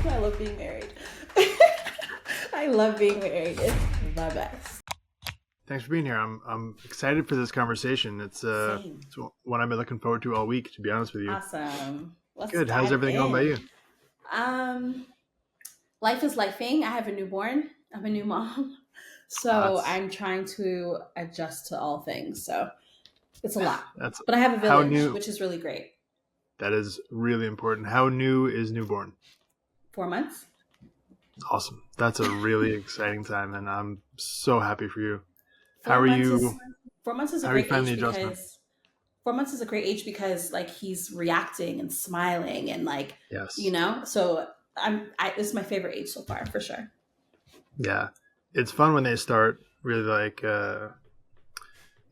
I love being married. I love being married. It's the best. Thanks for being here. I'm excited for this conversation. It's Same. it's one I've been looking forward to all week, to be honest with you. Awesome. Let's Good. How's dive everything going by you? in. Life is lifing. I have a newborn. I'm a new mom. So That's I'm trying to adjust to all things. So it's a lot. that's But I have a how village, new. which is really great. That is really important. How new is newborn? 4 months. Awesome. That's a really exciting time, and I'm so happy for you. How Four are months is you? 4 months is a How are you great finding age the adjustment? because 4 months is a great age because like he's reacting and smiling and like Yes. So this is my favorite age so far for sure. Yeah. It's fun when they start really like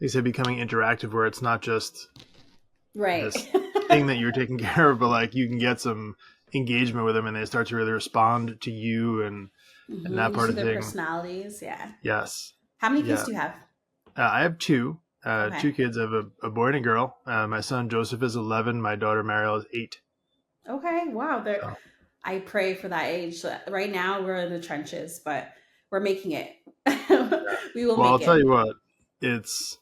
they say becoming interactive, where it's not just Right. this thing that you're taking care of, but like you can get some engagement with them, and they start to really respond to you and that You part see of their thing. personalities. Yeah. Yes. How many kids Yeah. do you have? I have two Okay. kids. I have a boy and a girl. My son Joseph is 11. My daughter Mariel is 8. Okay. Wow. So, I pray for that age. So right now we're in the trenches, but we're making it. yeah. We will Well, I'll make tell it. you what, it's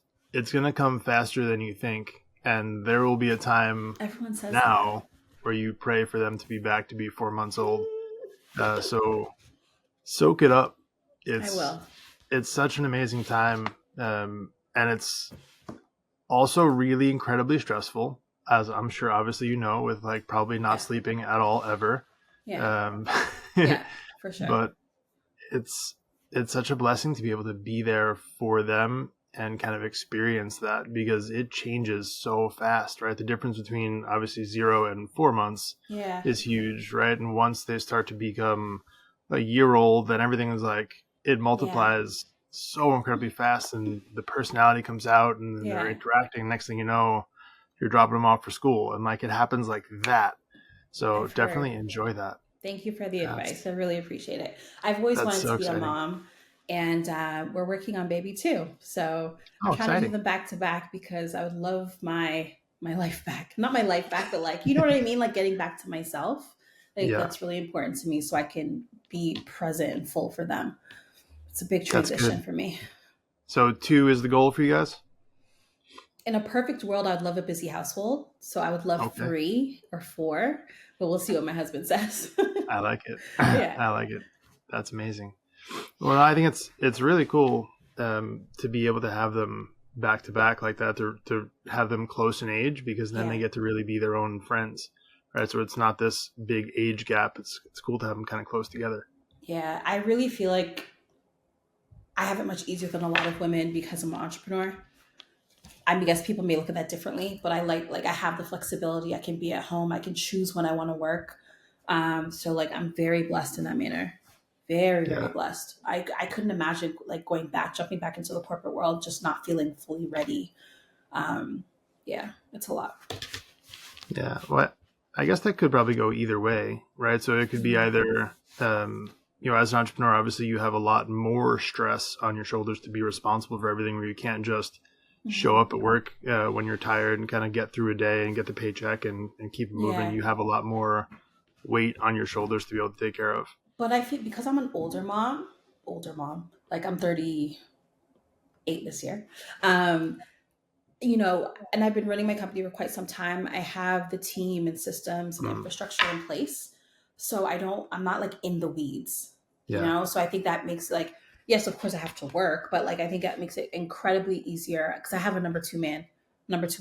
gonna come faster than you think, and there will be a time Everyone says that. now where you pray for them to be back to be 4 months old. So soak it up. I It's will. it's such an amazing time, and it's also really incredibly stressful, as I'm sure obviously you know, with like probably not Yeah. sleeping at all ever. Yeah. Um, Yeah. For sure. but it's such a blessing to be able to be there for them and kind of experience that, because it changes so fast, right? The difference between obviously 0 and 4 months Yeah. is huge, right? And once they start to become a year old, then everything is like it Yeah. multiplies so incredibly fast, and the personality comes out, and then they're Yeah. interacting. Next thing you know, you're dropping them off for school, and like it happens like that. So I've heard. definitely enjoy that. Thank you for the advice. That's I really appreciate it. I've always that's wanted so to be a exciting. mom, and we're working on baby too. So I'm Oh, trying to do exciting. them back to back because I would love my life back. Not my life back, but like you know what I mean, like getting back to myself. Like Yeah, that's really important to me, so I can be present and full for them. It's a big that's transition good. for me. So 2 is the goal for you guys? In a perfect world, I'd love a busy household. So I would love Okay. 3 or 4, but we'll see what my husband says. I like it. Yeah. I like it. That's amazing. Well, I think it's really cool to be able to have them back to back like that, to have them close in age, because then they Yeah. get to really be their own friends, right? So it's not this big age gap. It's cool to have them kind of close together. Yeah. I really feel like I have it much easier than a lot of women because I'm an entrepreneur. I guess people may look at that differently, but I like I have the flexibility. I can be at home. I can choose when I want to work. So like I'm very blessed in that manner. Very, very Yeah, blessed. I couldn't imagine like jumping back into the corporate world, just not feeling fully ready. Um, yeah, it's a lot. yeah. Well, I guess that could probably go either way, right? So it could be Mm-hmm. either as an entrepreneur, obviously you have a lot more stress on your shoulders to be responsible for everything, where you can't just show Mm-hmm. up at work when you're tired and kind of get through a day and get the paycheck and keep it moving. Yeah, You have a lot more weight on your shoulders to be able to take care of. but I feel because I'm an older mom, like I'm 38 this year. Um, and I've been running my company for quite some time. I have the team and systems and Mm, infrastructure in place. So I'm not like in the weeds, yeah, So I think that makes like, yes, of course I have to work, but like I think that makes it incredibly easier because I have a number two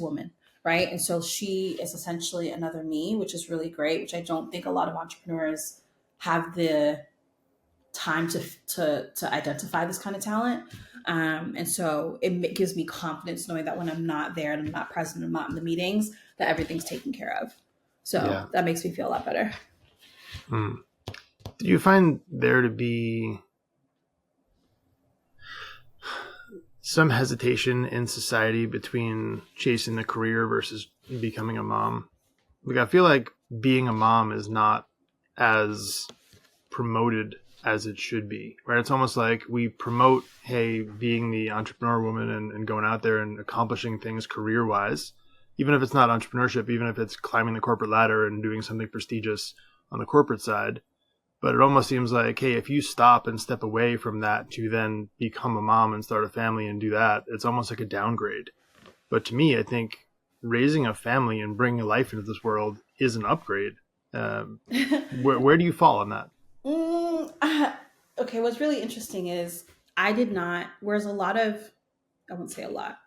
woman, right? And so she is essentially another me, which is really great, which I don't think a lot of entrepreneurs have the time to identify this kind of talent. And so gives me confidence knowing that when I'm not there and I'm not present, I'm not in the meetings, that everything's taken care of. So yeah. that makes me feel a lot better. Mm. Do you find there to be some hesitation in society between chasing the career versus becoming a mom? Like, I feel like being a mom is not as promoted as it should be, right? It's almost like we promote, hey, being the entrepreneur woman and going out there and accomplishing things career wise, even if it's not entrepreneurship, even if it's climbing the corporate ladder and doing something prestigious on the corporate side. But it almost seems like, hey, if you stop and step away from that to then become a mom and start a family and do that, it's almost like a downgrade. But to me, I think raising a family and bringing life into this world is an upgrade. Where do you fall on that? Okay, what's really interesting is I did not, whereas a lot of, I won't say a lot,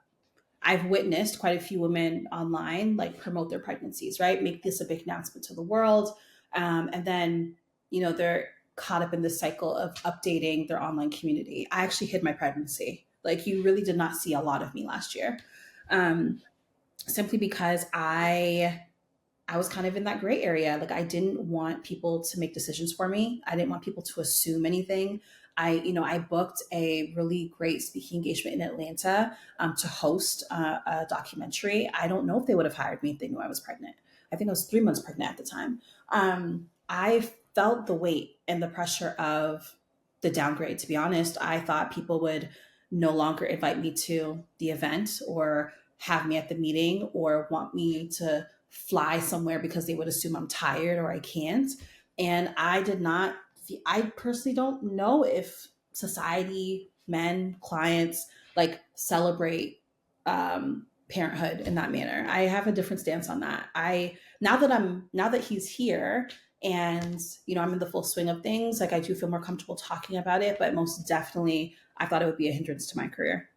I've witnessed quite a few women online like promote their pregnancies, right? Make this a big announcement to the world. And then, they're caught up in this cycle of updating their online community. I actually hid my pregnancy. Like, you really did not see a lot of me last year. Um, Simply because I was kind of in that gray area. Like, I didn't want people to make decisions for me. I didn't want people to assume anything. I booked a really great speaking engagement in Atlanta to host a documentary. I don't know if they would have hired me if they knew I was pregnant. I think I was 3 months pregnant at the time. I felt the weight and the pressure of the downgrade. To be honest, I thought people would no longer invite me to the event or have me at the meeting or want me to fly somewhere because they would assume I'm tired or I can't. And I did not, I personally don't know if society, men, clients, like celebrate parenthood in that manner. I have a different stance on that. Now that he's here and, I'm in the full swing of things, like I do feel more comfortable talking about it, but most definitely I thought it would be a hindrance to my career.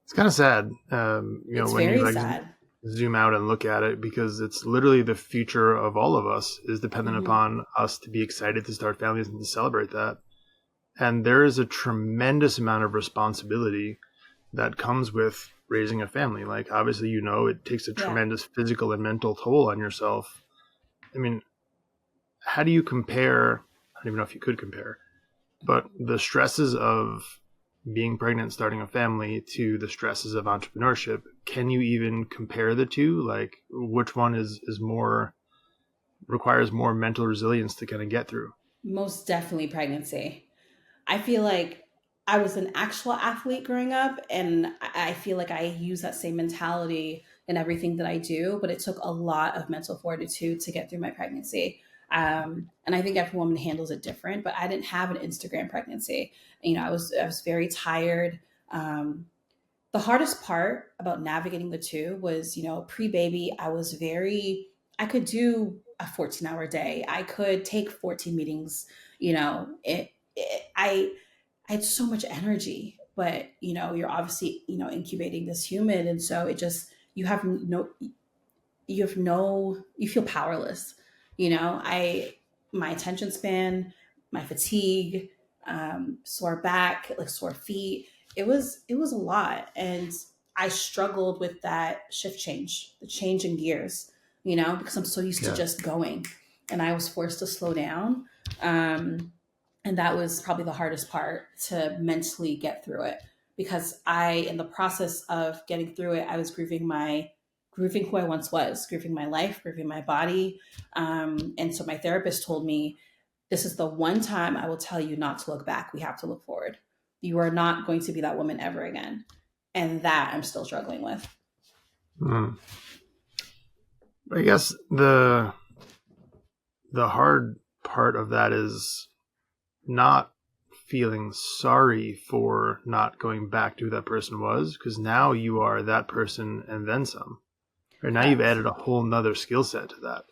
It's kind of sad, It's when you very like sad. zoom out and look at it, because it's literally the future of all of us is dependent Hmm. upon us to be excited to start families and to celebrate that. And there is a tremendous amount of responsibility that comes with raising a family. Like, obviously, it takes a Yeah. tremendous physical and mental toll on yourself. I mean, how do you compare? I don't even know if you could compare, but the stresses of being pregnant, starting a family, to the stresses of entrepreneurship. Can you even compare the two? Like, which one is more, requires more mental resilience to kind of get through? Most definitely pregnancy. I feel like I was an actual athlete growing up, and I feel like I use that same mentality in everything that I do, but it took a lot of mental fortitude to get through my pregnancy. And I think every woman handles it different, but I didn't have an Instagram pregnancy. I was very tired. The hardest part about navigating the two was, pre-baby, I could do a 14-hour day. I could take 14 meetings, I had so much energy, but you're obviously, incubating this human. And so it just, you feel powerless. My attention span, my fatigue, sore back, like sore feet. It was a lot. And I struggled with that shift change, the change in gears, because I'm so used to Yeah. just going, and I was forced to slow down. And that was probably the hardest part, to mentally get through it, because in the process of getting through it, I was grieving who I once was, grieving my life, grieving my body. And so my therapist told me, this is the one time I will tell you not to look back. We have to look forward. You are not going to be that woman ever again. And that I'm still struggling with. Mm. I guess the hard part of that is not feeling sorry for not going back to who that person was, because now you are that person and then some. Right now you've Correct. added a whole nother skill set to that.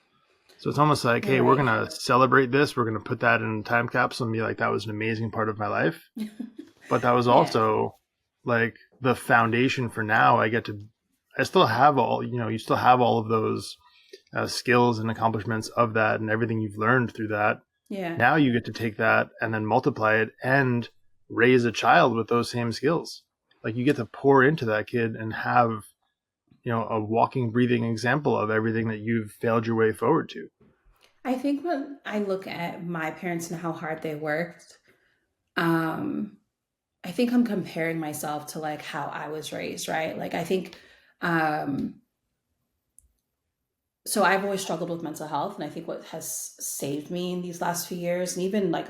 So it's almost like, You're hey, we're right. going to celebrate this. We're going to put that in a time capsule and be like, that was an amazing part of my life. But that was Yeah. also like the foundation for now. I still have you still have all of those skills and accomplishments of that and everything you've learned through that. Yeah. Now you get to take that and then multiply it and raise a child with those same skills. Like, you get to pour into that kid and have, a walking, breathing example of everything that you've failed your way forward to. I think when I look at my parents and how hard they worked, um, I think I'm comparing myself to like how I was raised, right? Like I think um so I've always struggled with mental health, and I think what has saved me in these last few years, and even like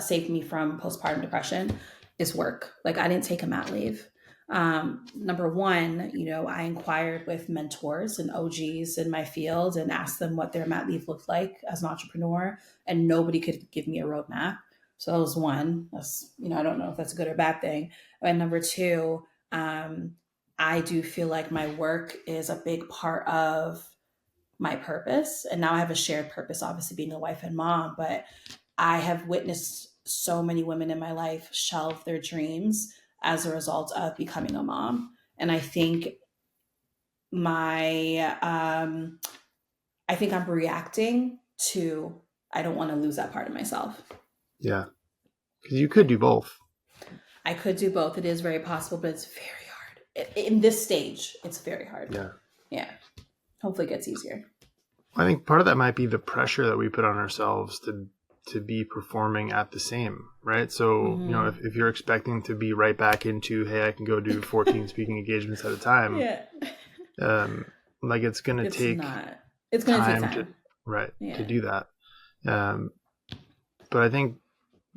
saved me from postpartum depression, is work. Like I didn't take a mat leave. Number one, I inquired with mentors and OGs in my field and asked them what their mat leave looked like as an entrepreneur, and nobody could give me a roadmap. So that was one. That's, I don't know if that's a good or bad thing. And number two, I do feel like my work is a big part of my purpose. And now I have a shared purpose, obviously being a wife and mom, but I have witnessed so many women in my life shelve their dreams as a result of becoming a mom. And my, I think I'm reacting to, I don't want to lose that part of myself. Yeah. Because you could do both. I could do both. It is very possible, but it's very hard. In this stage, it's very hard. Yeah. Yeah. Hopefully it gets easier. I think part of that might be the pressure that we put on ourselves to be performing at the same, right? So, if you're expecting to be right back into, hey, I can go do 14 speaking engagements at a time. Yeah. Like it's going to take time to do that. But I think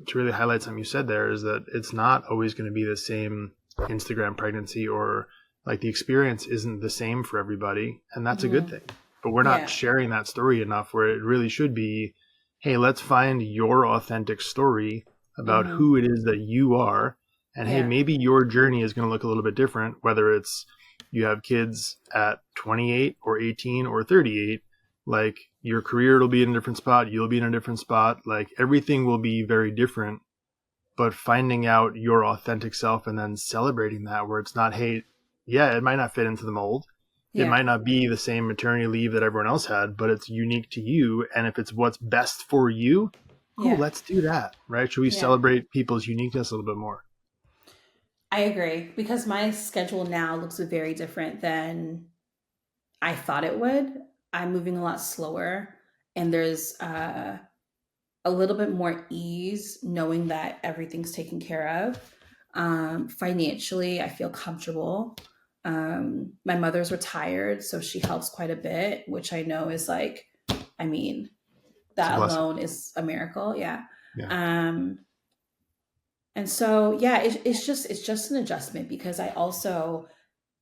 to really highlight something you said there is that it's not always going to be the same Instagram pregnancy, or like the experience isn't the same for everybody. And that's a good thing. But we're not sharing that story enough, where it really should be, hey, let's find your authentic story about who it is that you are. And hey, maybe your journey is going to look a little bit different, whether it's you have kids at 28 or 18 or 38. Like your career will be in a different spot. You'll be in a different spot. Like everything will be very different. But finding out your authentic self and then celebrating that, where it's not, hey, yeah, it might not fit into the mold. Yeah. It might not be the same maternity leave that everyone else had, but it's unique to you. And if it's what's best for you, cool, let's do that, right? Should we celebrate people's uniqueness a little bit more? I agree, because my schedule now looks very different than I thought it would. I'm moving a lot slower, and there's a little bit more ease knowing that everything's taken care of. Financially, I feel comfortable. My mother's retired, so she helps quite a bit, which I know is like, that alone is a miracle. Yeah. And so, it's just an adjustment, because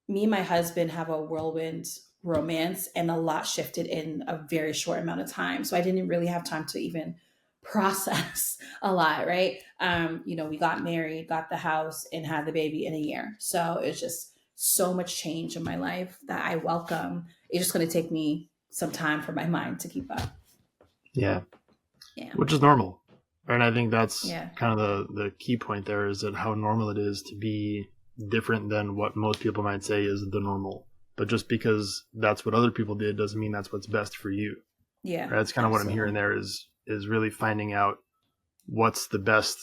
me and my husband have a whirlwind romance, and a lot shifted in a very short amount of time. So I didn't really have time to even process a lot. Right. We got married, got the house, and had the baby in a year. So it's just so much change in my life that I welcome. It's just going to take me some time for my mind to keep up. Yeah. Which is normal. And I think that's kind of the key point there, is that how normal it is to be different than what most people might say is the normal. But just because that's what other people did doesn't mean that's what's best for you. Yeah. Right? That's kind of what I'm hearing there is really finding out what's the best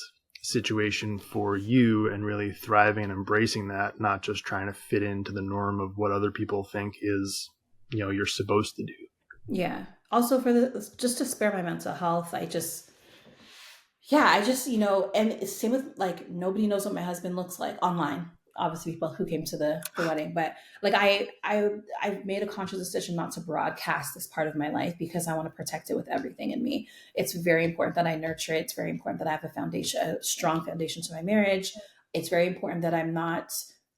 situation for you and really thriving and embracing that, not just trying to fit into the norm of what other people think is, you're supposed to do. Yeah. Also just to spare my mental health, and same with like, nobody knows what my husband looks like online. Obviously people who came to the wedding, but like I've made a conscious decision not to broadcast this part of my life, because I want to protect it with everything in me. It's very important that I nurture it. It's very important that I have a strong foundation to my marriage. It's very important that I'm not,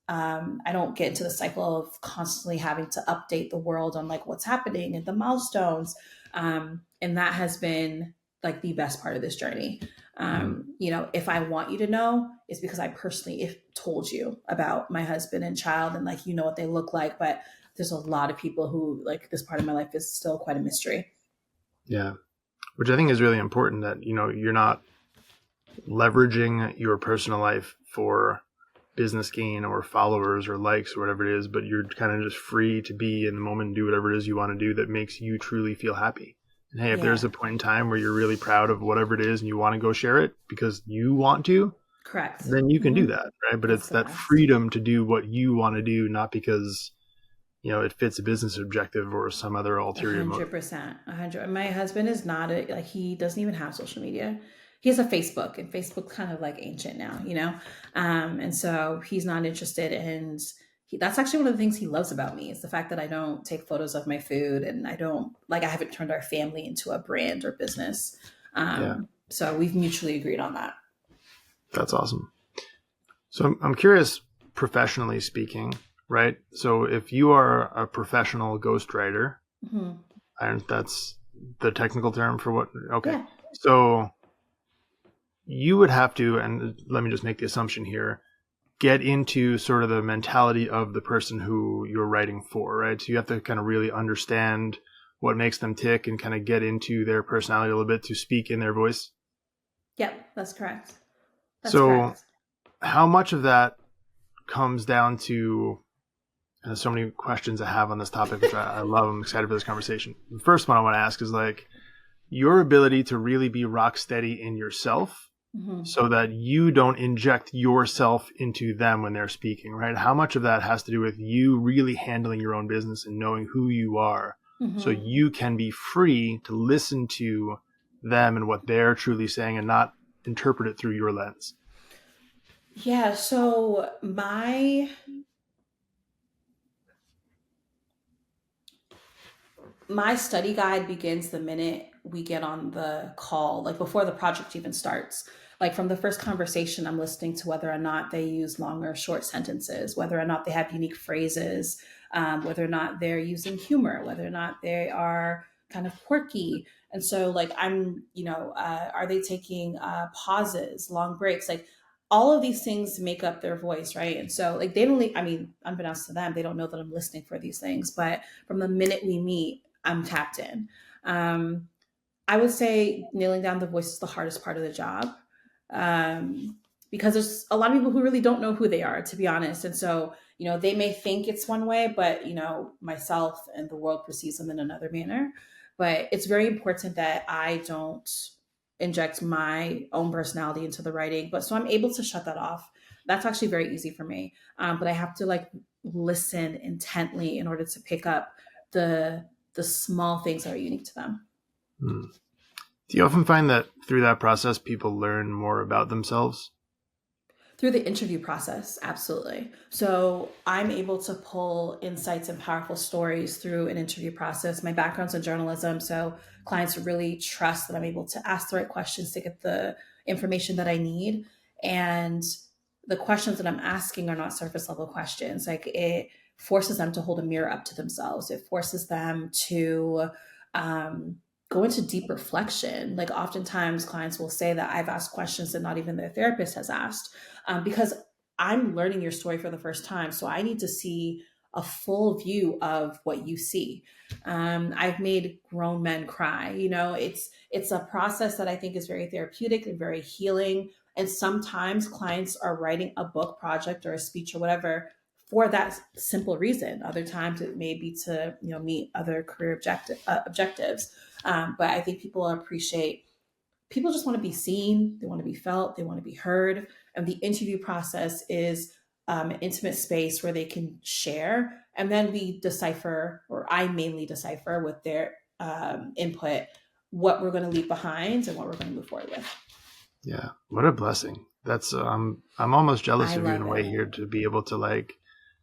I don't get into the cycle of constantly having to update the world on like what's happening and the milestones. And that has been like the best part of this journey. If I want you to know, it's because I personally told you about my husband and child, and like, what they look like, but there's a lot of people who like this part of my life is still quite a mystery. Yeah. Which I think is really important, that, you're not leveraging your personal life for business gain or followers or likes or whatever it is, but you're kind of just free to be in the moment and do whatever it is you want to do that makes you truly feel happy. And hey, if there's a point in time where you're really proud of whatever it is and you want to go share it because you want to, correct, then you can do that, right? But it's that freedom to do what you want to do, not because, it fits a business objective or some other ulterior motive. 100%. My husband is not he doesn't even have social media. He has a Facebook, and Facebook's kind of like ancient now, and so he's not interested in. That's actually one of the things he loves about me, is the fact that I don't take photos of my food, and I haven't turned our family into a brand or business. So we've mutually agreed on that. That's awesome. So I'm curious, professionally speaking, right? So if you are a professional ghostwriter, Mm-hmm. and that's the technical term for what, okay. Yeah. So you would have to, and let me just make the assumption here, get into sort of the mentality of the person who you're writing for, right? So you have to kind of really understand what makes them tick and kind of get into their personality a little bit to speak in their voice. Yep, that's correct. That's So correct. how much of that comes down to, and there's so many questions I have on this topic, which I love. I'm excited for this conversation. The first one I want to ask is like your ability to really be rock steady in yourself Mm-hmm. so that you don't inject yourself into them when they're speaking, right? How much of that has to do with you really handling your own business and knowing who you are so Mm-hmm. you can be free to listen to them and what they're truly saying and not interpret it through your lens? Yeah, so my study guide begins the minute we get on the call, like before the project even starts. Like from the first conversation, I'm listening to whether or not they use long or short sentences, whether or not they have unique phrases, whether or not they're using humor, whether or not they are kind of quirky. And so, like, are they taking pauses, long breaks? Like, all of these things make up their voice, right? And so, like, they don't, I mean, unbeknownst to them, they don't know that I'm listening for these things. But from the minute we meet, I'm tapped in. Um, I would say nailing down the voice is the hardest part of the job, um, because there's a lot of people who really don't know who they are, to be honest. And so, they may think it's one way, but, myself and the world perceives them in another manner. But it's very important that I don't inject my own personality into the writing. But so I'm able to shut that off. That's actually very easy for me. But I have to like listen intently in order to pick up the small things that are unique to them. Hmm. Do you often find that through that process, people learn more about themselves? Through the interview process, absolutely. So I'm able to pull insights and powerful stories through an interview process. My background's in journalism, so clients really trust that I'm able to ask the right questions to get the information that I need. And the questions that I'm asking are not surface level questions. Like, it forces them to hold a mirror up to themselves. It forces them to um, go into deep reflection. Like, oftentimes clients will say that I've asked questions that not even their therapist has asked, because I'm learning your story for the first time. So I need to see a full view of what you see. I've made grown men cry. It's a process that I think is very therapeutic and very healing. And sometimes clients are writing a book project or a speech or whatever for that simple reason. Other times it may be to meet other career objectives. But I think people just want to be seen, they want to be felt, they want to be heard. And the interview process is an intimate space where they can share. And then we decipher, or I mainly decipher with their input, what we're going to leave behind and what we're going to move forward with. Yeah, what a blessing. That's I'm almost jealous I of you in love a way it. here to be able to like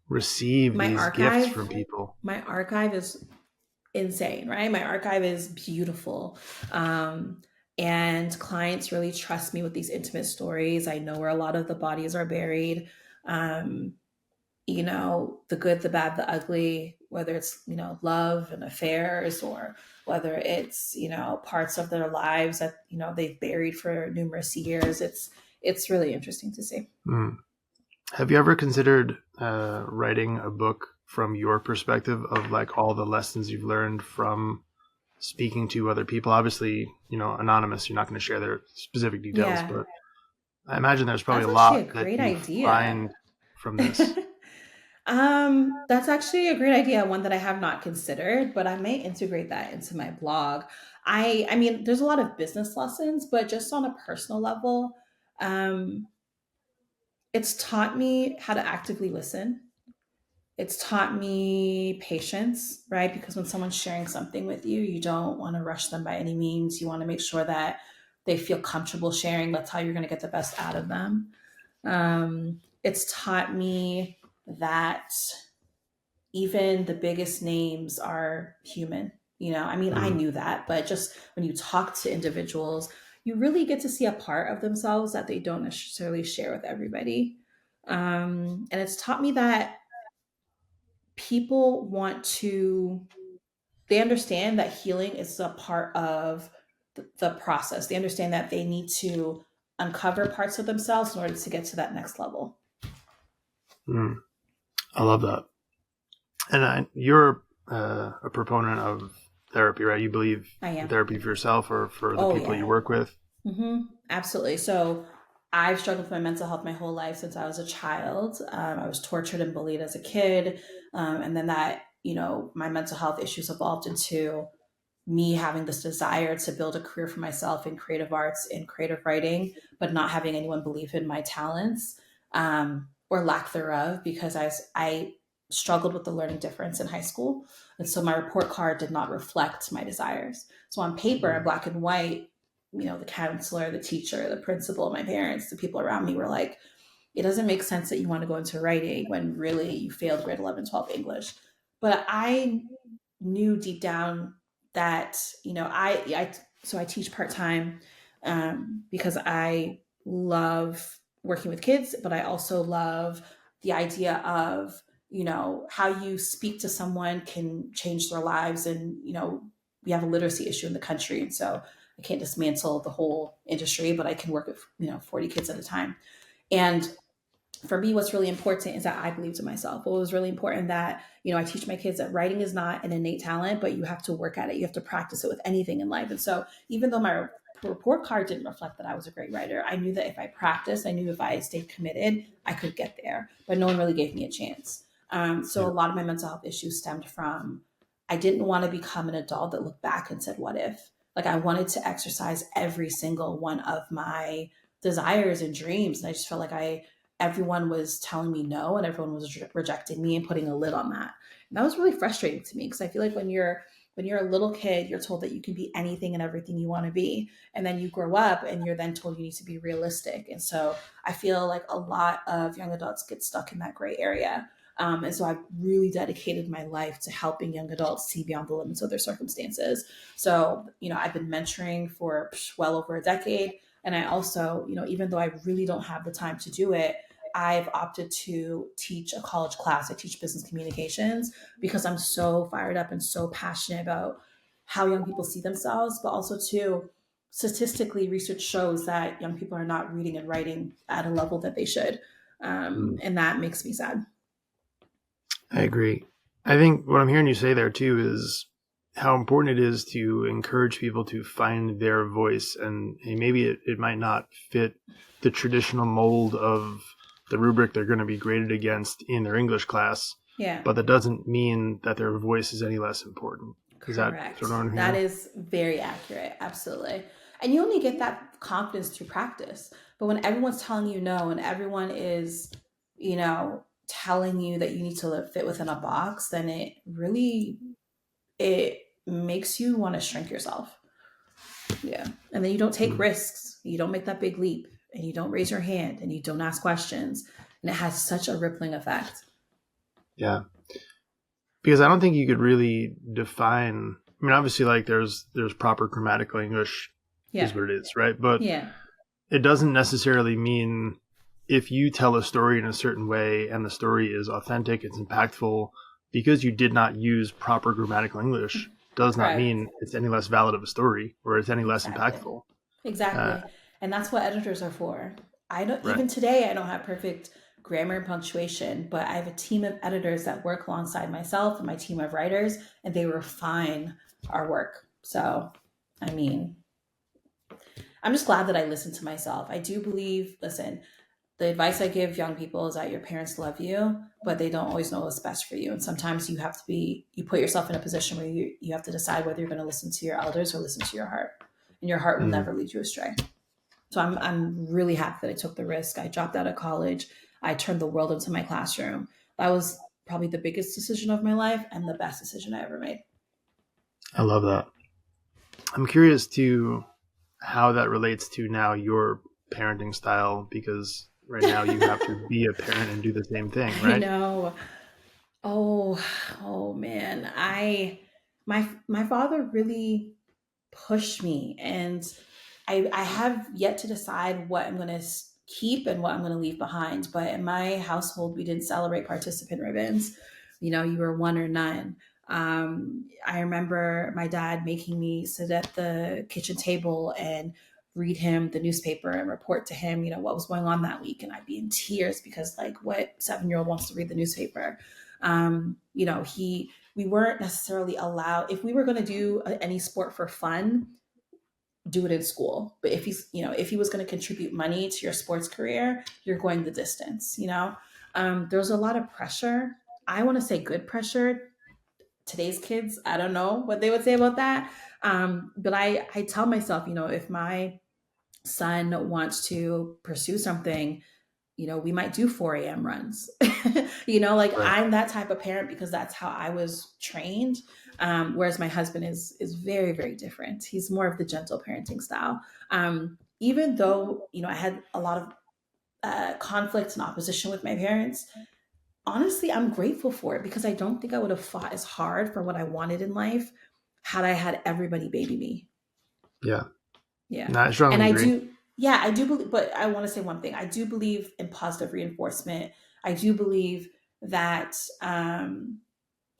receive My these gifts archive, from people. my archive is insane, right? My archive is beautiful. And clients really trust me with these intimate stories. I know where a lot of the bodies are buried. Um, the good, the bad, the ugly, whether it's, love and affairs, or whether it's, parts of their lives that, they've buried for numerous years. It's really interesting to see. Mm. Have you ever considered writing a book from your perspective of like all the lessons you've learned from speaking to other people? Obviously, anonymous, you're not going to share their specific details, Yeah, but I imagine there's probably that's a actually a lot that great you idea. find from this. That's actually a great idea, one that I have not considered, but I may integrate that into my blog. I mean, there's a lot of business lessons, but just on a personal level, um, it's taught me how to actively listen. It's taught me patience, right? Because when someone's sharing something with you, you don't want to rush them by any means. You want to make sure that they feel comfortable sharing. That's how you're going to get the best out of them. It's taught me that even the biggest names are human. I mean, I Mm. knew that, but just when you talk to individuals, you really get to see a part of themselves that they don't necessarily share with everybody. And it's taught me that people they understand that healing is a part of the process. They understand that they need to uncover parts of themselves in order to get to that next level. I love that. And you're a proponent of therapy, right? You believe in therapy for yourself or for the people you work with? Absolutely. So I've struggled with my mental health my whole life since I was a child. I was tortured and bullied as a kid. And then my mental health issues evolved into me having this desire to build a career for myself in creative arts and creative writing, but not having anyone believe in my talents, or lack thereof, because I struggled with the learning difference in high school. And so my report card did not reflect my desires. So on paper, in black and white, the counselor, the teacher, the principal, my parents, the people around me were like, it doesn't make sense that you want to go into writing when really you failed grade 11, 12 English. But I knew deep down that, I teach part-time, because I love working with kids, but I also love the idea of, how you speak to someone can change their lives. And, we have a literacy issue in the country. And so I can't dismantle the whole industry, but I can work with, 40 kids at a time. And for me, what's really important is that I believed in myself. What was really important that, I teach my kids that writing is not an innate talent, but you have to work at it. You have to practice it with anything in life. And so even though my report card didn't reflect that I was a great writer, I knew that if I practiced, I knew if I stayed committed, I could get there. But no one really gave me a chance. So a lot of my mental health issues stemmed from, I didn't want to become an adult that looked back and said, what if? Like, I wanted to exercise every single one of my desires and dreams. And I just felt like everyone was telling me no, and everyone was rejecting me and putting a lid on that. And that was really frustrating to me, because I feel like when you're a little kid, you're told that you can be anything and everything you want to be. And then you grow up and you're then told you need to be realistic. And so I feel like a lot of young adults get stuck in that gray area. And so I've really dedicated my life to helping young adults see beyond the limits of their circumstances. So, I've been mentoring for well over a decade. And I also, even though I really don't have the time to do it, I've opted to teach a college class. I teach business communications because I'm so fired up and so passionate about how young people see themselves, but also too, statistically, research shows that young people are not reading and writing at a level that they should. And that makes me sad. I agree. I think what I'm hearing you say there too is how important it is to encourage people to find their voice. And maybe it might not fit the traditional mold of the rubric they're going to be graded against in their English class. Yeah. But that doesn't mean that their voice is any less important. Correct. That is very accurate. Absolutely. And you only get that confidence through practice. But when everyone's telling you no, and everyone is, telling you that you need to fit within a box, then it makes you want to shrink yourself. Yeah. And then you don't take risks. You don't make that big leap, and you don't raise your hand, and you don't ask questions. And it has such a rippling effect. Yeah. Because I don't think you could really define, I mean, obviously, like there's proper grammatical English is what it is, right? But it doesn't necessarily mean if you tell a story in a certain way and the story is authentic, it's impactful, because you did not use proper grammatical English does not mean it's any less valid of a story or it's any less impactful. Exactly. And that's what editors are for. Even today, I don't have perfect grammar and punctuation, but I have a team of editors that work alongside myself and my team of writers, and they refine our work. So, I mean, I'm just glad that I listened to myself. I do believe, the advice I give young people is that your parents love you, but they don't always know what's best for you. And sometimes you put yourself in a position where you have to decide whether you're going to listen to your elders or listen to your heart. And your heart will never lead you astray. So I'm really happy that I took the risk. I dropped out of college. I turned the world into my classroom. That was probably the biggest decision of my life and the best decision I ever made. I love that. I'm curious to how that relates to now your parenting style, because right now you have to be a parent and do the same thing, right? I know. Oh man. My father really pushed me, and I have yet to decide what I'm going to keep and what I'm going to leave behind. But in my household, we didn't celebrate participant ribbons. You were one or none. I remember my dad making me sit at the kitchen table and read him the newspaper and report to him, what was going on that week. And I'd be in tears because, like, what 7-year-old wants to read the newspaper? We weren't necessarily allowed, if we were going to do any sport for fun, do it in school. But if he was going to contribute money to your sports career, you're going the distance. There's a lot of pressure. I want to say good pressure. Today's kids, I don't know what they would say about that. But I tell myself, if my son wants to pursue something, we might do 4 a.m. runs. Right. I'm that type of parent because that's how I was trained. Whereas my husband is very, very different. He's more of the gentle parenting style. Even though, I had a lot of conflict and opposition with my parents, honestly, I'm grateful for it because I don't think I would have fought as hard for what I wanted in life had I had everybody baby me. Yeah. Yeah. No, I And strongly agree. I do believe, but I want to say one thing. I do believe in positive reinforcement. I do believe that,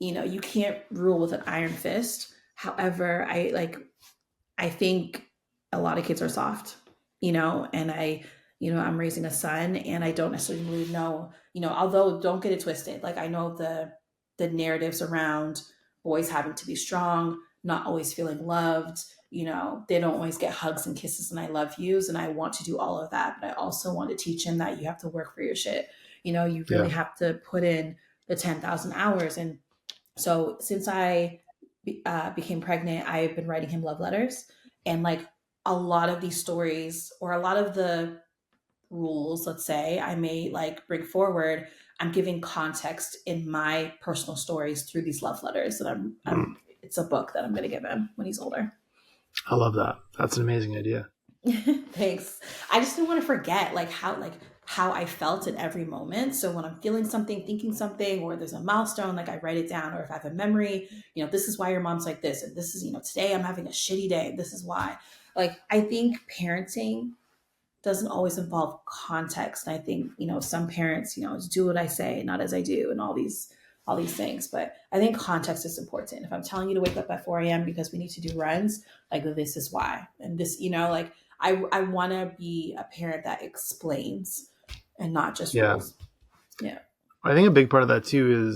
you can't rule with an iron fist. However, I think a lot of kids are soft, and I'm raising a son and I don't necessarily know, although don't get it twisted. Like, I know the narratives around boys having to be strong, not always feeling loved, they don't always get hugs and kisses and I love yous. And I want to do all of that. But I also want to teach him that you have to work for your shit. You really Yeah. have to put in the 10,000 hours. And so since I became pregnant, I've been writing him love letters. And like a lot of these stories or a lot of the rules, let's say, I may like bring forward, I'm giving context in my personal stories through these love letters that Mm. it's a book that I'm going to give him when he's older. I love that. That's an amazing idea. Thanks. I just didn't want to forget how I felt in every moment. So when I'm feeling something, thinking something, or there's a milestone, like I write it down. Or if I have a memory, this is why your mom's like this, and this is, today I'm having a shitty day. This is why. Like, I think parenting doesn't always involve context. And I think, some parents, it's do what I say, not as I do, and all these things. But I think context is important. If I'm telling you to wake up at 4 a.m. because we need to do runs, like, this is why. And this, like, I want to be a parent that explains and not just Yeah. rules. Yeah. I think a big part of that too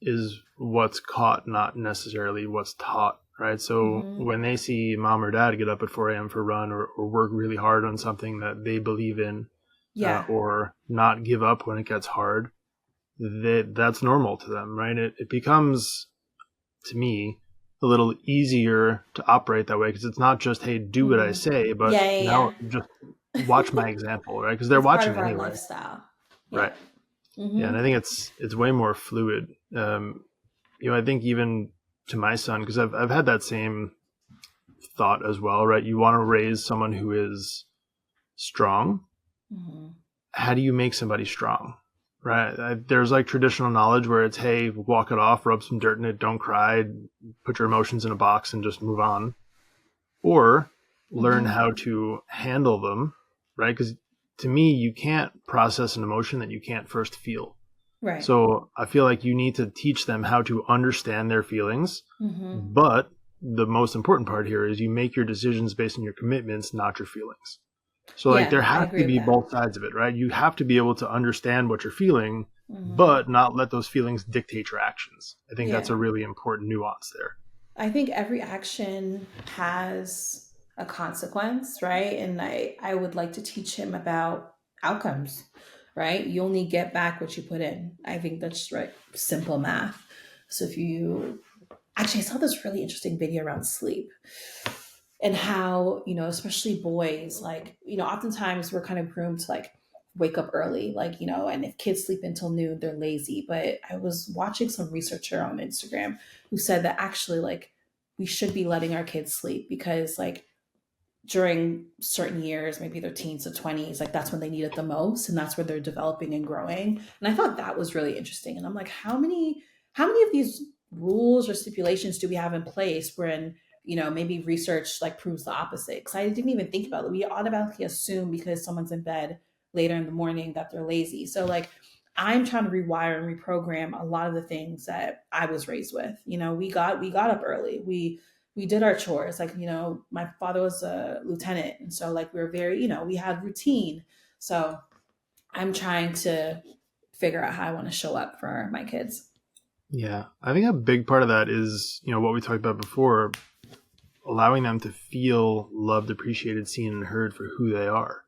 is what's caught, not necessarily what's taught, right? So Mm-hmm. when they see mom or dad get up at 4 a.m. for a run or work really hard on something that they believe in, Yeah. or not give up when it gets hard, that's normal to them, right? It becomes, to me, a little easier to operate that way because it's not just, hey, do what I Mm-hmm. say, but Yeah. now Yeah. just watch my example, right? Because they're It's part watching of our anyway, lifestyle. Yeah. right? Yeah, and Mm-hmm. I think it's way more fluid. I think even to my son, because I've had that same thought as well, right? You want to raise someone who is strong. Mm-hmm. How do you make somebody strong? Right? There's like traditional knowledge where it's, hey, walk it off, rub some dirt in it, don't cry, put your emotions in a box and just move on. Or learn Mm-hmm. how to handle them, right? Because to me, you can't process an emotion that you can't first feel. Right. So I feel like you need to teach them how to understand their feelings. Mm-hmm. But the most important part here is you make your decisions based on your commitments, not your feelings. So like Yeah, there I has agree to with be that. both sides of it, right? You have to be able to understand what you're feeling, Mm-hmm. but not let those feelings dictate your actions. I think that's Yeah. a really important nuance there. I think every action has a consequence, right? And I would like to teach him about outcomes, right? You only get back what you put in. I think that's right. Simple math. So if you actually, I saw this really interesting video around sleep and how, especially boys, like, oftentimes we're kind of groomed to like wake up early, like, and if kids sleep until noon, they're lazy. But I was watching some researcher on Instagram who said that actually, like, we should be letting our kids sleep because, like, during certain years, maybe their teens to 20s, like, that's when they need it the most. And that's where they're developing and growing. And I thought that was really interesting. And I'm like, how many of these rules or stipulations do we have in place when, maybe research like proves the opposite? Because I didn't even think about it. We automatically assume because someone's in bed later in the morning that they're lazy. So like I'm trying to rewire and reprogram a lot of the things that I was raised with. You know, we got up early. We did our chores. Like, you know, my father was a lieutenant, and so like we were very, you know, we had routine. So I'm trying to figure out how I want to show up for my kids. Yeah. I think a big part of that is, you know, what we talked about before, allowing them to feel loved, appreciated, seen, and heard for who they are.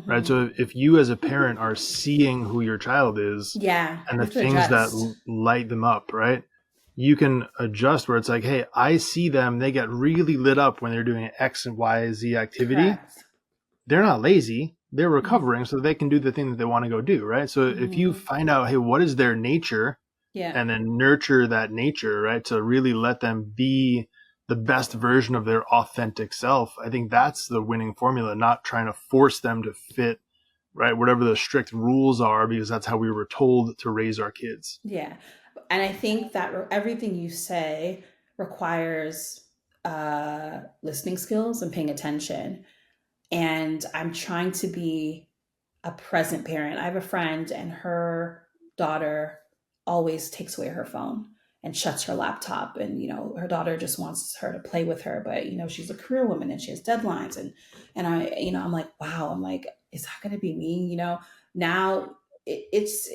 Right. Hmm. So if you as a parent are seeing who your child is Yeah, and we the have to things that adjust. light them up, right? You can adjust where it's like, hey, I see them. They get really lit up when they're doing an X and Y, Z activity. Correct. They're not lazy. They're Hmm. recovering so they can do the thing that they want to go do. Right. So if you Hmm. find out, hey, what is their nature, Yeah. and then nurture that nature, right? To really let them be the best version of their authentic self. I think that's the winning formula, not trying to force them to fit, right, whatever the strict rules are, because that's how we were told to raise our kids. Yeah. And I think that everything you say requires listening skills and paying attention. And I'm trying to be a present parent. I have a friend, and her daughter always takes away her phone and shuts her laptop. And, you know, her daughter just wants her to play with her. But, you know, she's a career woman and she has deadlines. And I, you know, I'm like, wow, I'm like, is that going to be me? You know, now it's,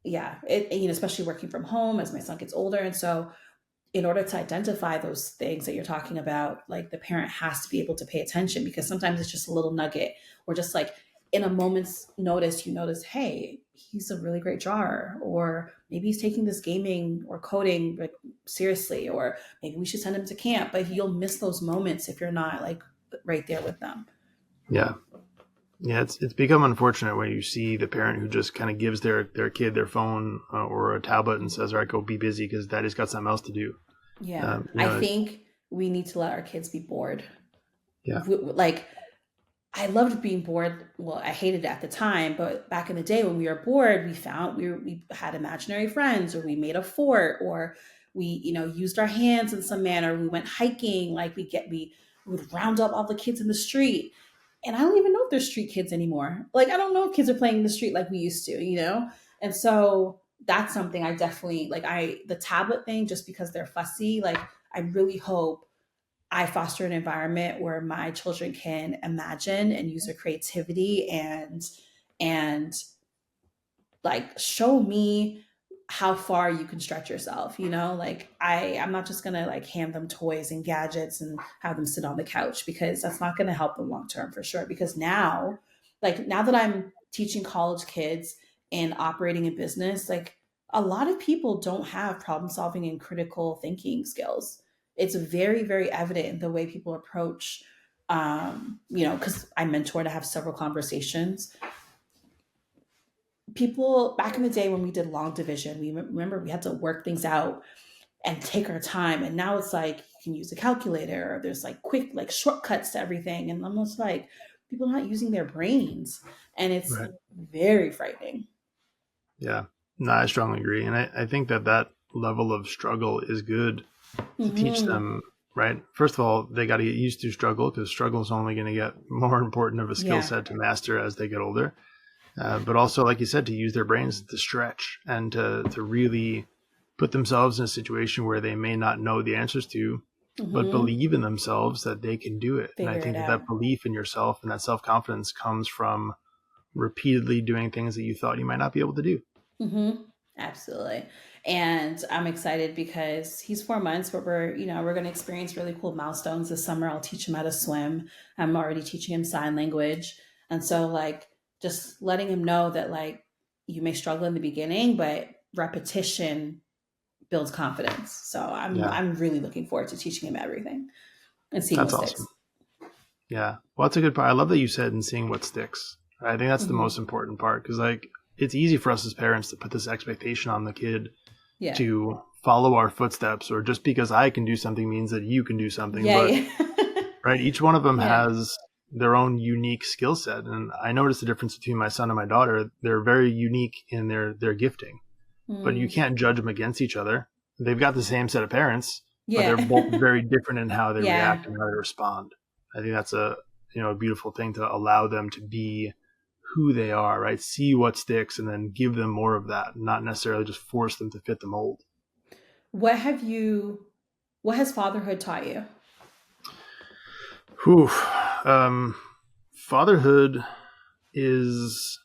yeah, you know, especially working from home as my son gets older. And so, in order to identify those things that you're talking about, like the parent has to be able to pay attention, because sometimes it's just a little nugget, or just like in a moment's notice, you notice, hey, he's a really great drawer, or maybe he's taking this gaming or coding like seriously, or maybe we should send him to camp. But you'll miss those moments if you're not like right there with them. Yeah. Yeah, it's become unfortunate when you see the parent who just kind of gives their kid their phone or a tablet and says, "All right, go be busy because daddy's got something else to do." Yeah, You I know, think we need to let our kids be bored. yeah, Like I loved being bored. Well, I hated it at the time, but back in the day when we were bored, we had imaginary friends, or we made a fort, or we, you know, used our hands in some manner. We went hiking, like we would round up all the kids in the street. And I don't even know if there's street kids anymore. Like I don't know if kids are playing in the street like we used to, you know? And so that's something I definitely like. I The tablet thing, just because they're fussy, like I really hope I foster an environment where my children can imagine and use their creativity, and like show me how far you can stretch yourself, you know? Like I'm not just going to like hand them toys and gadgets and have them sit on the couch, because that's not going to help them long term for sure. Because now, like now that I'm teaching college kids and operating a business, like a lot of people don't have problem solving and critical thinking skills. It's very, very evident in the way people approach, you know, because I mentor to have several conversations. People back in the day when we did long division, we remember we had to work things out and take our time. And now it's like you can use a calculator, or there's like quick like shortcuts to everything. And almost like people are not using their brains. And it's right, very frightening. yeah. No, I strongly agree, and I think that level of struggle is good to teach Hmm. them. Right, first of all, they got to get used to struggle because struggle is only going to get more important of a skill Yeah. set to master as they get older. But also, like you said, to use their brains to stretch and to really put themselves in a situation where they may not know the answers to, but Hmm. believe in themselves that they can do it. And I Figure it think out. that belief in yourself and that self-confidence comes from repeatedly doing things that you thought you might not be able to do. Hmm. Absolutely. And I'm excited because he's 4 months, but we're going to experience really cool milestones this summer. I'll teach him how to swim. I'm already teaching him sign language. And so like just letting him know that like you may struggle in the beginning, but repetition builds confidence. So Yeah, I'm really looking forward to teaching him everything and seeing what that's awesome. sticks. Yeah. Well, that's a good part. I love that you said and seeing what sticks. I think that's the Hmm. most important part because, like, it's easy for us as parents to put this expectation on the kid Yeah. to follow our footsteps, or just because I can do something means that you can do something. Yeah. But, Yeah. right, each one of them Yeah. has their own unique skill set. And I noticed the difference between my son and my daughter. They're very unique in their gifting, but you Mm. can't judge them against each other. They've got the same set of parents, but they're Yeah. both very different in how they react Yeah. and how they respond. I think that's a beautiful thing to allow them to be who they are, right? See what sticks and then give them more of that, not necessarily just force them to fit the mold. What has fatherhood taught you? Whew. Fatherhood has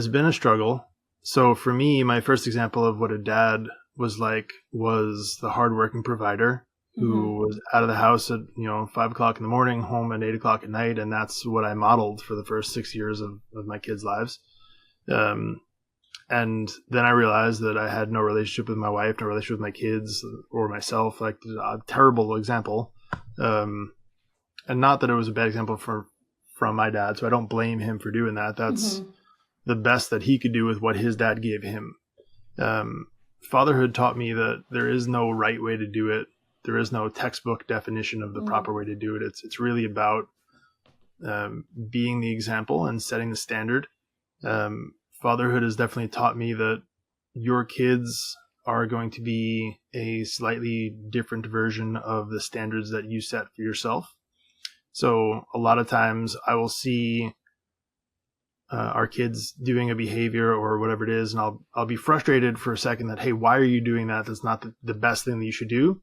been a struggle. So for me, my first example of what a dad was like was the hardworking provider who was out of the house at 5 o'clock in the morning, home at 8 o'clock at night, and that's what I modeled for the first 6 years of my kids' lives. And then I realized that I had no relationship with my wife, no relationship with my kids or myself, like a terrible example. And not that it was a bad example from my dad, so I don't blame him for doing that. That's the best that he could do with what his dad gave him. Fatherhood taught me that there is no right way to do it. There is no textbook definition of the proper way to do it. It's really about being the example and setting the standard. Fatherhood has definitely taught me that your kids are going to be a slightly different version of the standards that you set for yourself. So a lot of times I will see our kids doing a behavior or whatever it is, and I'll be frustrated for a second that, hey, why are you doing that? That's not the best thing that you should do.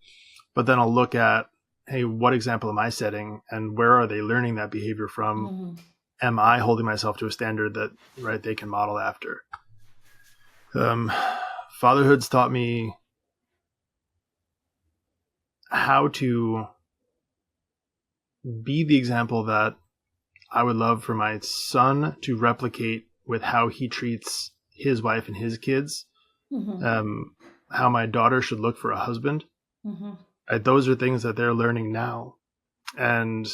But then I'll look at, hey, what example am I setting, and where are they learning that behavior from? Am I holding myself to a standard that they can model after? Fatherhood's taught me how to be the example that I would love for my son to replicate with how he treats his wife and his kids. How my daughter should look for a husband. Those are things that they're learning now. And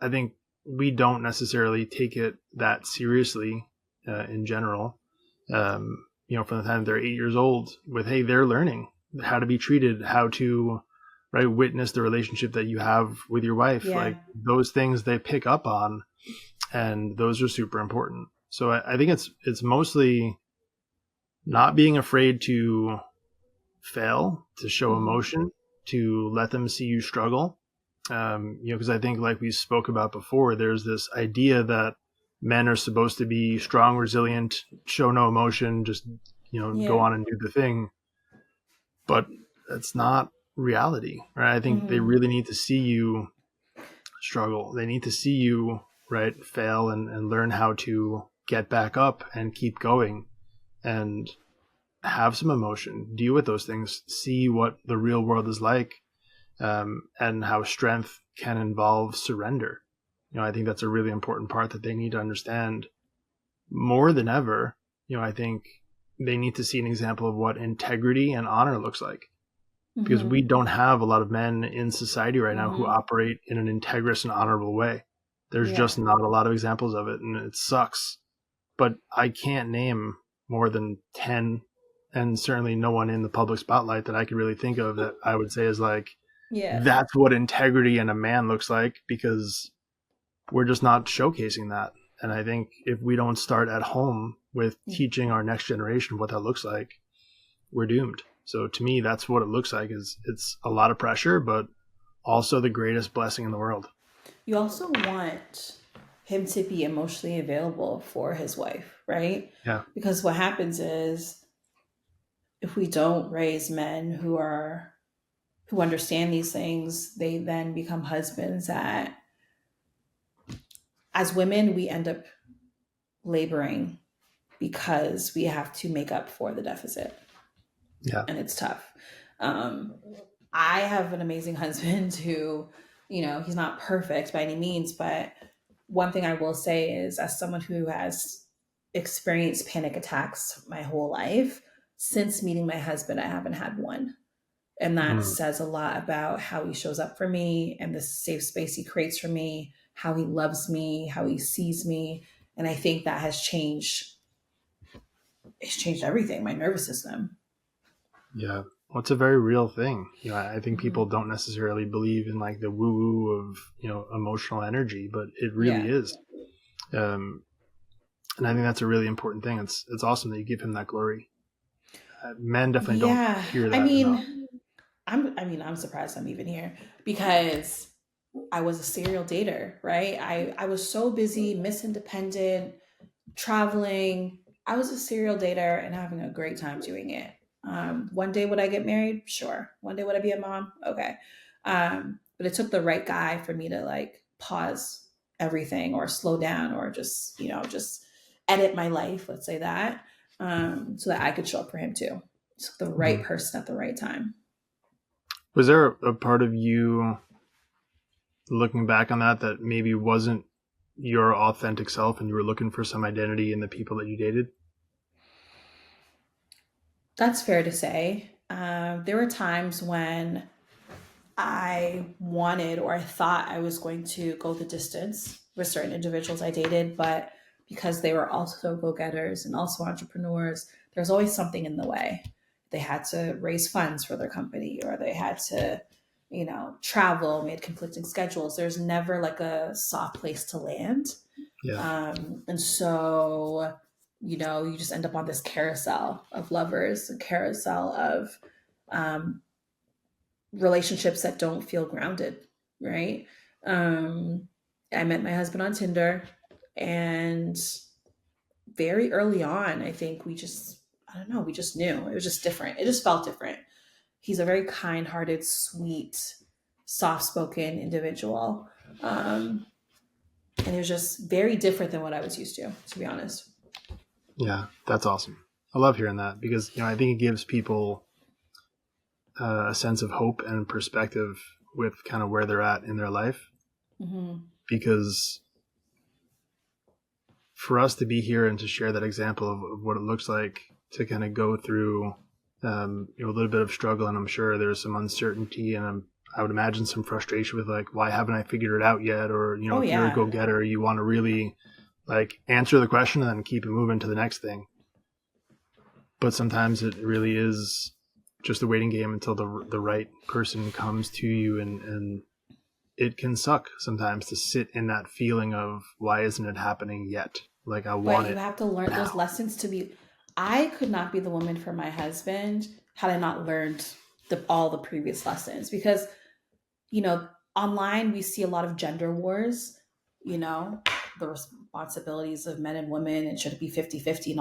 I think we don't necessarily take it that seriously in general. From the time they're 8 years old, with, hey, they're learning how to be treated, how to witness the relationship that you have with your wife. Like those things they pick up on, and those are super important. So I think it's mostly not being afraid to fail, to show emotion, to let them see you struggle. Because I think, like we spoke about before, there's this idea that men are supposed to be strong, resilient, show no emotion, just go on and do the thing. But that's not reality, right? I think they really need to see you struggle. They need to see you fail and learn how to get back up and keep going and have some emotion, deal with those things, see what the real world is like. And how strength can involve surrender. I think that's a really important part that they need to understand more than ever. I think they need to see an example of what integrity and honor looks like, because we don't have a lot of men in society right now who operate in an integrous and honorable way. There's just not a lot of examples of it, and it sucks. But I can't name more than 10, and certainly no one in the public spotlight that I could really think of that I would say is like, that's what integrity in a man looks like, because we're just not showcasing that. And I think if we don't start at home with teaching our next generation what that looks like, we're doomed. So to me, that's what it looks like. It's a lot of pressure, but also the greatest blessing in the world. You also want him to be emotionally available for his wife, right? Yeah. Because what happens is, if we don't raise men who understand these things, they then become husbands that, as women, we end up laboring because we have to make up for the deficit. Yeah. And it's tough. I have an amazing husband who, he's not perfect by any means, but one thing I will say is, as someone who has experienced panic attacks my whole life, since meeting my husband, I haven't had one. And that says a lot about how he shows up for me and the safe space he creates for me, how he loves me, how he sees me. And I think that has changed. It's changed everything, my nervous system. Yeah. Well, it's a very real thing. I think people don't necessarily believe in like the woo-woo of, emotional energy, but it really is. And I think that's a really important thing. It's awesome that you give him that glory. Men definitely don't hear that enough. I'm surprised I'm even here, because I was a serial dater, right? I was so busy, Miss Independent, traveling. I was a serial dater and having a great time doing it. One day would I get married? Sure. One day would I be a mom? Okay. But it took the right guy for me to like pause everything or slow down or just, just edit my life, let's say that, so that I could show up for him too. It took the right Mhm. person at the right time. Was there a part of you looking back on that maybe wasn't your authentic self and you were looking for some identity in the people that you dated? That's fair to say. There were times when I wanted or I thought I was going to go the distance with certain individuals I dated, but because they were also go getters and also entrepreneurs, there's always something in the way. They had to raise funds for their company or they had to, travel, made conflicting schedules. There's never like a soft place to land. Yeah. And so, you just end up on this carousel of lovers, a carousel of um, relationships that don't feel grounded, right? Um, I met my husband on Tinder, and very early on, I think I don't know, we just knew. It was just different. It just felt different. He's a very kind hearted, sweet, soft spoken individual. And it was just very different than what I was used to be honest. Yeah, that's awesome. I love hearing that because I think it gives people a sense of hope and perspective with kind of where they're at in their life. Mm-hmm. Because for us to be here and to share that example of what it looks like to kind of go through a little bit of struggle, and I'm sure there's some uncertainty, and I would imagine some frustration with like, why haven't I figured it out yet? Or Oh, if you're a yeah. go-getter, you want to really like answer the question and then keep it moving to the next thing. But sometimes it really is just a waiting game until the right person comes to you, and it can suck sometimes to sit in that feeling of why isn't it happening yet? Like I want But you it have to learn those now. lessons to be. I could not be the woman for my husband had I not learned all the previous lessons because, you know, online we see a lot of gender wars, you know, the responsibilities of men and women and should it be 50-50 and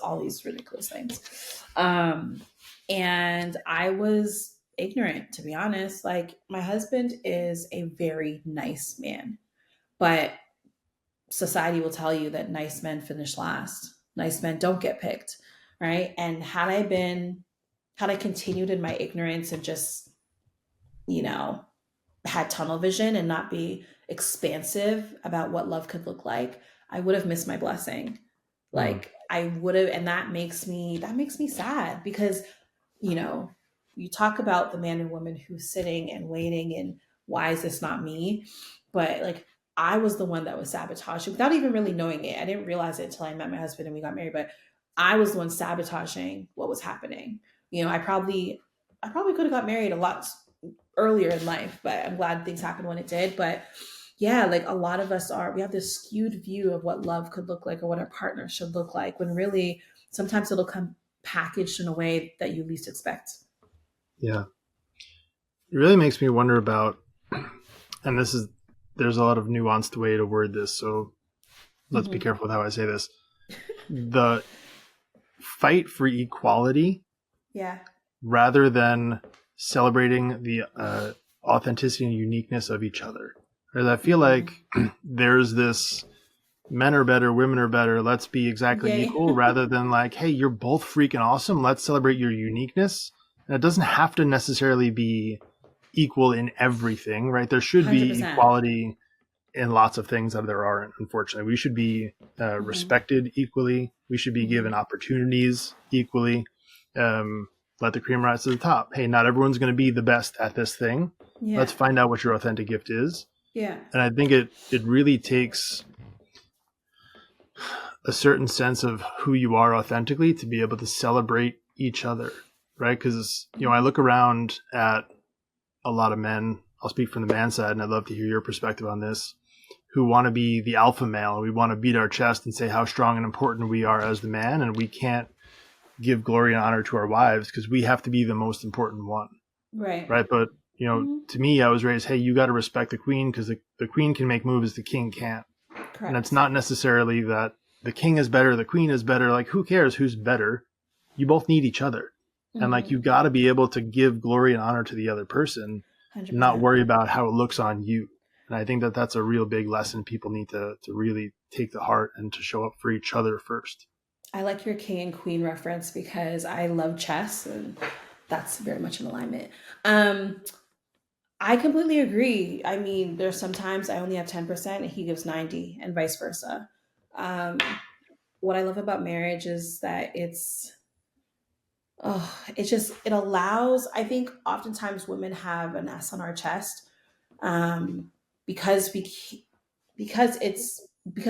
all these ridiculous things. And I was ignorant, to be honest. Like my husband is a very nice man, but society will tell you that nice men finish last. Nice men don't get picked, right? And had I continued in my ignorance and just, you know, had tunnel vision and not be expansive about what love could look like, I would have missed my blessing. Hmm. Like I would have, and that makes me sad because, you know, you talk about the man and woman who's sitting and waiting and why is this not me? But like I was the one that was sabotaging without even really knowing it. I didn't realize it until I met my husband and we got married, but I was the one sabotaging what was happening. You know, I probably could have got married a lot earlier in life, but I'm glad things happened when it did. But yeah, like a lot of us we have this skewed view of what love could look like or what our partner should look like when really sometimes it'll come packaged in a way that you least expect. Yeah. It really makes me wonder about, and there's a lot of nuanced way to word this, so let's be Mm-hmm. careful with how I say this. The fight for equality Yeah. rather than celebrating the authenticity and uniqueness of each other. Because I feel Mm-hmm. like there's this men are better, women are better, let's be exactly Yay. equal, rather than like, hey, you're both freaking awesome, let's celebrate your uniqueness. And it doesn't have to necessarily be equal in everything, right? There should be 100%. equality in lots of things that there aren't, unfortunately. We should be Mm-hmm. respected equally. We should be Mm-hmm. given opportunities equally. Let the cream rise to the top. Hey, not everyone's going to be the best at this thing. Yeah. Let's find out what your authentic gift is. Yeah. And I think it really takes a certain sense of who you are authentically to be able to celebrate each other, right? Because, I look around at a lot of men. I'll speak from the man side, and I'd love to hear your perspective on this, who want to be the alpha male. We want to beat our chest and say how strong and important we are as the man, and we can't give glory and honor to our wives because we have to be the most important one, Right. right? But You know, Mhm. to me, I was raised, hey, you got to respect the queen because the queen can make moves the king can't. And it's Correct. not necessarily that the king is better, the queen is better. Like, who cares who's better? You both need each other. And like, you Mhm. got to be able to give glory and honor to the other person, not 100%. worry about how it looks on you. And I think that that's a real big lesson people need to really take to heart and to show up for each other first. I like your king and queen reference because I love chess and that's very much in alignment. Um, I completely agree. I mean, there's sometimes I only have 10% and he gives 90 and vice versa. Um, what I love about marriage is that it allows, I think oftentimes women have an S on our chest, um, because because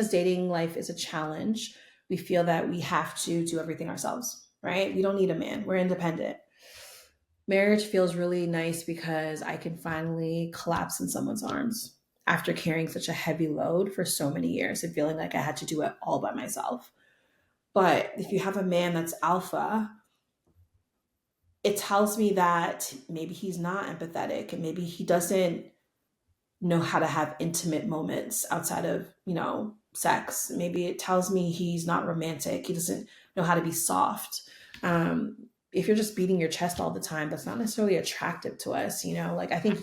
dating life is a challenge. We feel that we have to do everything ourselves, right? We don't need a man. We're independent. Marriage feels really nice because I can finally collapse in someone's arms after carrying such a heavy load for so many years and feeling like I had to do it all by myself. But if you have a man that's alpha, it tells me that maybe he's not empathetic and maybe he doesn't know how to have intimate moments outside of, sex. Maybe it tells me he's not romantic. He doesn't know how to be soft. If you're just beating your chest all the time, that's not necessarily attractive to us. Like I think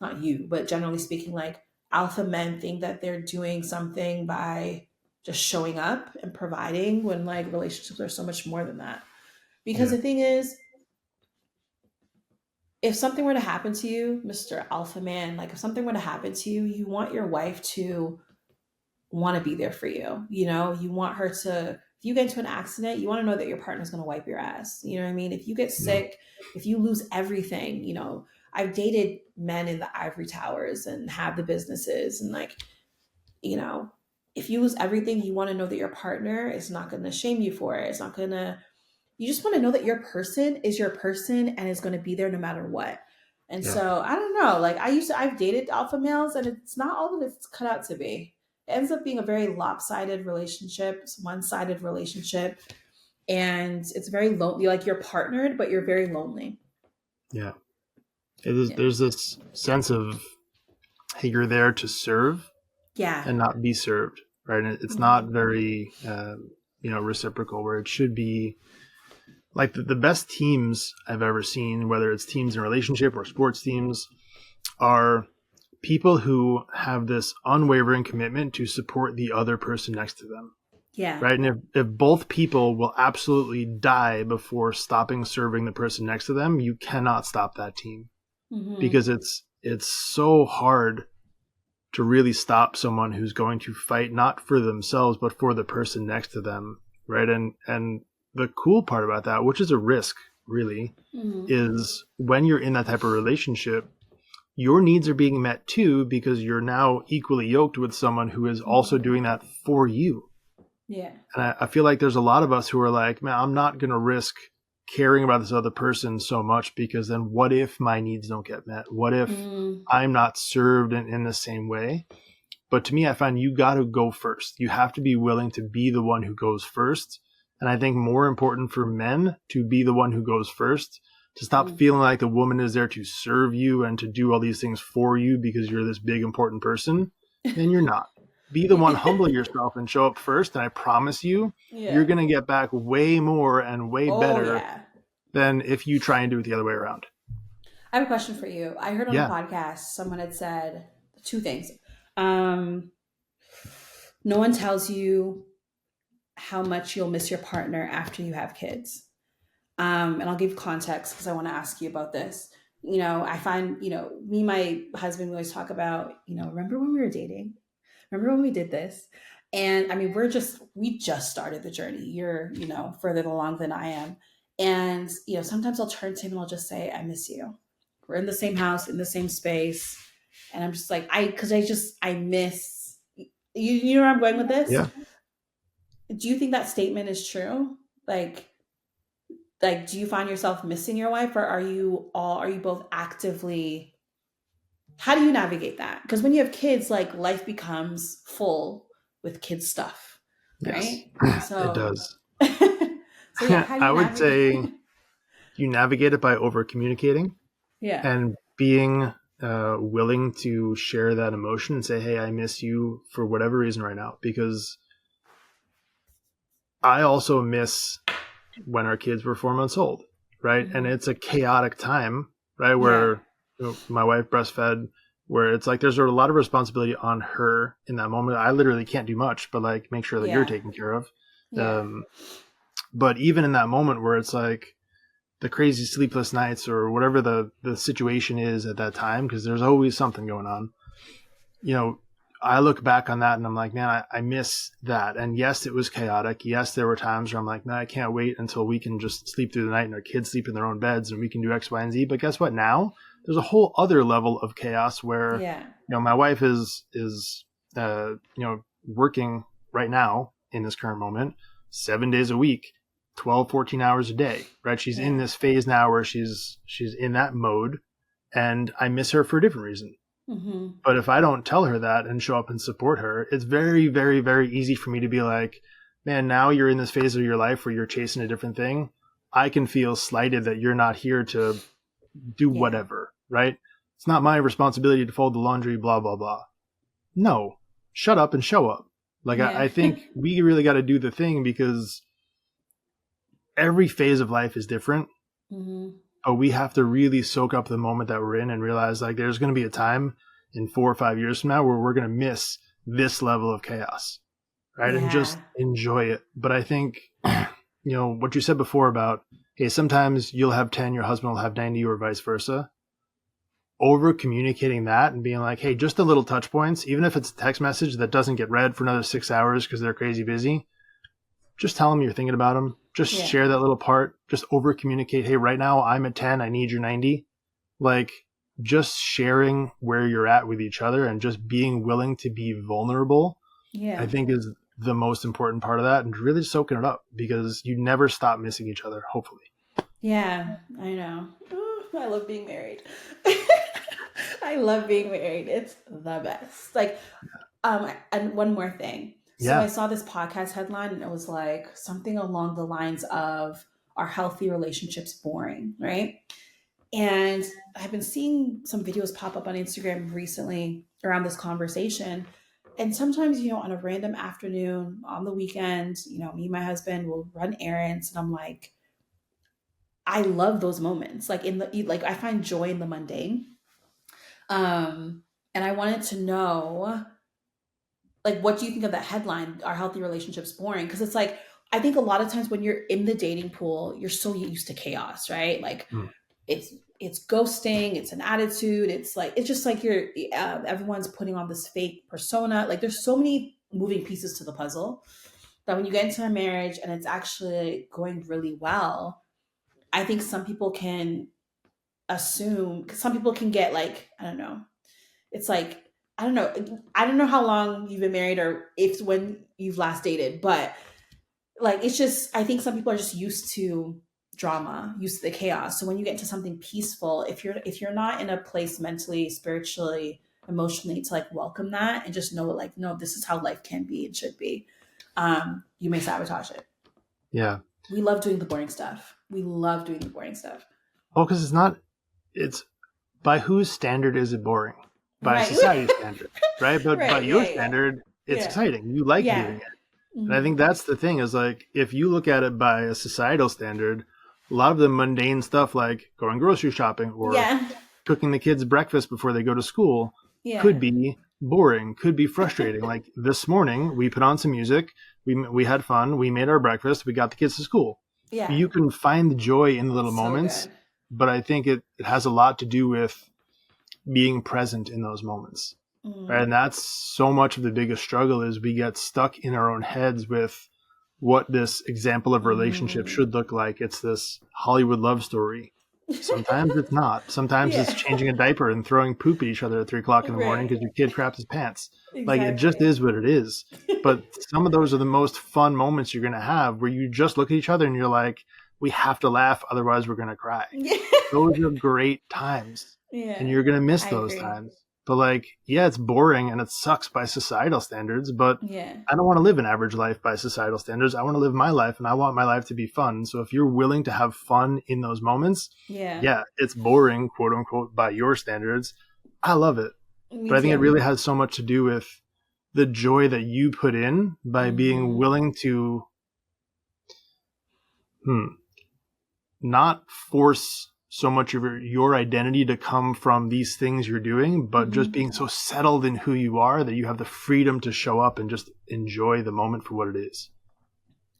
not you, but generally speaking, like alpha men think that they're doing something by just showing up and providing when like relationships are so much more than that. Because Yeah. the thing is, if something were to happen to you, Mr. Alpha Man, like if something were to happen to you, you want your wife to want to be there for you. You want her to, if you get into an accident, you want to know that your partner's going to wipe your ass. You know what I mean? If you get Yeah. sick, if you lose everything, I've dated men in the ivory towers and have the businesses and like, you know, if you lose everything, you want to know that your partner is not going to shame you for it. It's not going to, you just want to know that your person is your person and is going to be there no matter what. And Yeah. so I don't know, like I've dated alpha males and it's not all that it's cut out to be. It ends up being a very lopsided relationship, it's one-sided relationship, and it's very lonely. Like you're partnered, but you're very lonely. Yeah. It is, Yeah. there's this sense of, hey, you're there to serve Yeah. and not be served, right? And it's not Mhm. very, reciprocal, where it should be like the best teams I've ever seen, whether it's teams in relationship or sports teams, are people who have this unwavering commitment to support the other person next to them, Yeah. right? And if both people will absolutely die before stopping serving the person next to them, you cannot stop that team, Hmm. because it's so hard to really stop someone who's going to fight not for themselves but for the person next to them, right? And the cool part about that, which is a risk really, Hmm. is when you're in that type of relationship, your needs are being met too, because you're now equally yoked with someone who is also Hmm. doing that for you. Yeah. And I feel like there's a lot of us who are like, man, I'm not going to risk caring about this other person so much, because then what if my needs don't get met? What if Mm. I'm not served in the same way? But to me, I find you got to go first. You have to be willing to be the one who goes first. And I think more important for men to be the one who goes first, to stop Mm. feeling like the woman is there to serve you and to do all these things for you because you're this big important person. Then you're not. Be the one, humble yourself and show up first. And I promise you, you're Yeah. going to get back way more and way Oh better yeah. than if you try and do it the other way around. I have a question for you. I heard on a Yeah. podcast someone had said two things. Um, no one tells you how much you'll miss your partner after you have kids. And I'll give context because I want to ask you about this. I find, me and my husband, we always talk about, remember when we were dating? Remember when we did this? And I mean, we just started the journey. You're, further along than I am. And, sometimes I'll turn to him and I'll just say, I miss you. We're in the same house, in the same space. And I'm just like, I miss, you know where I'm going with this? Yeah. Do you think that statement is true? Like do you find yourself missing your wife, or are you both actively, how do you navigate that? Because when you have kids, like life becomes full with kids stuff, Yes, right? it So does. so yeah, how do I you would navigate? say you navigate it by over communicating. Yeah. and being willing to share that emotion and say, hey, I miss you for whatever reason right now, because I also miss when our kids were 4 months old, right? Mm-hmm. And it's a chaotic time, right? Where my wife breastfed, where it's like there's a lot of responsibility on her in that moment. I literally can't do much, but like make sure that you're taken care of. Yeah. But even in that moment where it's like the crazy sleepless nights or whatever the situation is at that time, because there's always something going on, you know, I look back on that and I'm like, man, I miss that. And yes, it was chaotic. Yes, there were times where I'm like, man, I can't wait until we can just sleep through the night and our kids sleep in their own beds and we can do X, Y, and Z. But guess what? Now there's a whole other level of chaos where, you know, my wife is you know, working right now in this current moment, 7 days a week, 12, 14 hours a day, right? She's in this phase now where she's in that mode, and I miss her for a different reason. Mm-hmm. But if I don't tell her that and show up and support her, it's very, very, very easy for me to be like, man, now you're in this phase of your life where you're chasing a different thing. I can feel slighted that you're not here to do whatever, right? It's not my responsibility to fold the laundry, blah, blah, blah. No, shut up and show up. Like, I think we really got to do the thing, because every phase of life is different. Mm-hmm. But we have to really soak up the moment that we're in and realize like there's going to be a time in 4 or 5 years from now where we're going to miss this level of chaos, right? And just enjoy it. But I think, you know, what you said before about, hey, sometimes you'll have 10, your husband will have 90, or vice versa. Over communicating that and being like, hey, just the little touch points, even if it's a text message that doesn't get read for another 6 hours because they're crazy busy, just tell them you're thinking about them. Just share that little part. Just over communicate. Hey, right now I'm at 10. I need your 90. Like, just sharing where you're at with each other and just being willing to be vulnerable, I think is the most important part of that, and really soaking it up, because you never stop missing each other, hopefully. Yeah, I know. Ooh, I love being married. I love being married. It's the best. Like, and one more thing. So I saw this podcast headline and it was like something along the lines of, "Are healthy relationships boring?" Right? And I've been seeing some videos pop up on Instagram recently around this conversation. And sometimes, you know, on a random afternoon on the weekend, you know, me and my husband will run errands, and I'm like, I love those moments. Like I find joy in the mundane. And I wanted to know, like, what do you think of that headline? Are healthy relationships boring? Because it's like, I think a lot of times when you're in the dating pool, you're so used to chaos, right? Like, it's ghosting, it's an attitude, it's just like you're everyone's putting on this fake persona. Like, there's so many moving pieces to the puzzle that when you get into a marriage and it's actually going really well, I think some people can assume, because some people can get like, I don't know, it's like, I don't know how long you've been married or if when you've last dated, but like, it's just, I think some people are just used to drama, used to the chaos. So when you get into something peaceful, if you're not in a place mentally, spiritually, emotionally to like welcome that and just know, like, no, this is how life can be and should be, you may sabotage it. Yeah. We love doing the boring stuff. We love doing the boring stuff. Oh, because it's by whose standard is it boring? By society's standard, right? But by your standard, it's exciting. You like doing it. And I think that's the thing, is like, if you look at it by a societal standard, a lot of the mundane stuff like going grocery shopping or cooking the kids breakfast before they go to school could be boring, could be frustrating. Like this morning, we put on some music, we had fun, we made our breakfast, we got the kids to school. Yeah. You can find the joy in the little moments, but I think it has a lot to do with being present in those moments. Right? And that's so much of the biggest struggle, is we get stuck in our own heads with what this example of relationship should look like. It's this Hollywood love story. Sometimes it's not. Sometimes it's changing a diaper and throwing poop at each other at 3:00 in the morning because your kid craps his pants. Like, it just is what it is. But some of those are the most fun moments you're going to have, where you just look at each other and you're like, we have to laugh, otherwise we're going to cry. Those are great times. And you're going to miss those times. But like, yeah, it's boring and it sucks by societal standards, but Yeah. I don't want to live an average life by societal standards. I want to live my life, and I want my life to be fun. So if you're willing to have fun in those moments, Yeah. yeah, it's boring, quote unquote, by your standards. I love it. Me But I think it too. really has so much to do with the joy that you put in by being willing to not force so much of your identity to come from these things you're doing, but just being so settled in who you are that you have the freedom to show up and just enjoy the moment for what it is.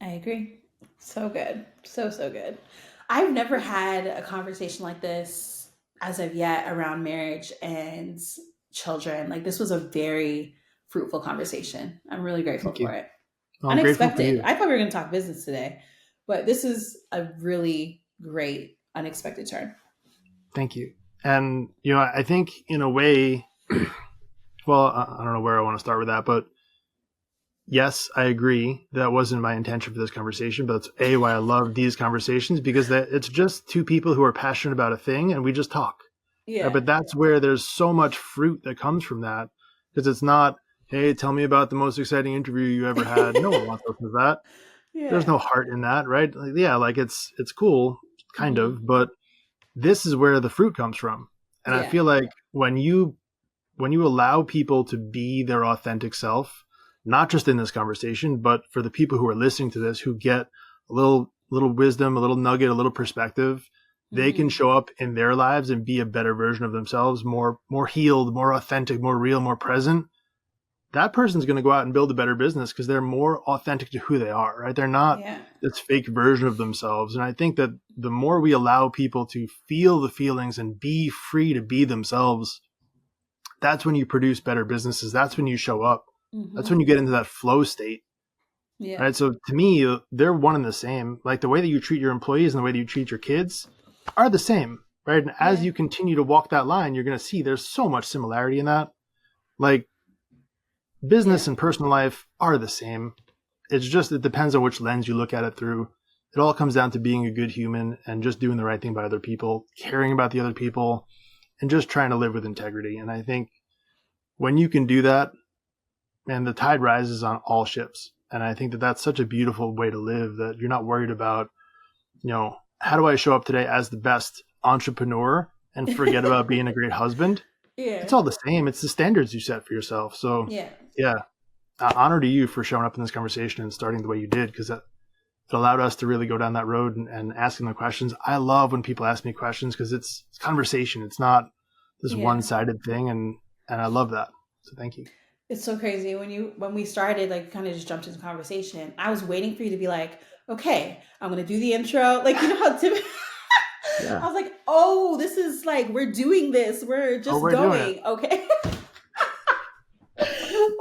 I agree. So good. So, so good. I've never had a conversation like this as of yet around marriage and children. Like, this was a very fruitful conversation. I'm really grateful Thank you. for it. Well, I'm grateful for Unexpected. you. I thought we were going to talk business today, but this is a really great, unexpected turn. Thank you. And, I think in a way, well, I don't know where I want to start with that, but yes, I agree. That wasn't my intention for this conversation, but it's why I love these conversations, because it's just two people who are passionate about a thing and we just talk. Yeah. But that's where there's so much fruit that comes from that, because it's not, hey, tell me about the most exciting interview you ever had. No one wants to listen to that. Yeah. There's no heart in that, right? Like, yeah, like it's cool, kind of, but this is where the fruit comes from. And I feel like when you allow people to be their authentic self, not just in this conversation, but for the people who are listening to this, who get a little wisdom, a little nugget, a little perspective, they can show up in their lives and be a better version of themselves, more healed, more authentic, more real, more present. That person's going to go out and build a better business because they're more authentic to who they are, right? They're not this fake version of themselves. And I think that the more we allow people to feel the feelings and be free to be themselves, that's when you produce better businesses. That's when you show up. That's when you get into that flow state. Yeah. Right. So to me, they're one and the same. Like the way that you treat your employees and the way that you treat your kids are the same. Right. And as you continue to walk that line, you're going to see there's so much similarity in that. Like business and personal life are the same. It's just, it depends on which lens you look at it through. It all comes down to being a good human and just doing the right thing by other people, caring about the other people, and just trying to live with integrity. And I think when you can do that, man, the tide rises on all ships. And I think that that's such a beautiful way to live, that you're not worried about, how do I show up today as the best entrepreneur and forget about being a great husband? It's all the same. It's the standards you set for yourself. So honor to you for showing up in this conversation and starting the way you did, because it allowed us to really go down that road and asking the questions. I love when people ask me questions because it's conversation. It's not this one-sided thing. And I love that. So thank you. It's so crazy when we started, like, kind of just jumped into conversation. I was waiting for you to be like, okay, I'm going to do the intro. Like, how typical. I was like, oh, this is like, we're doing this. We're just going. Okay.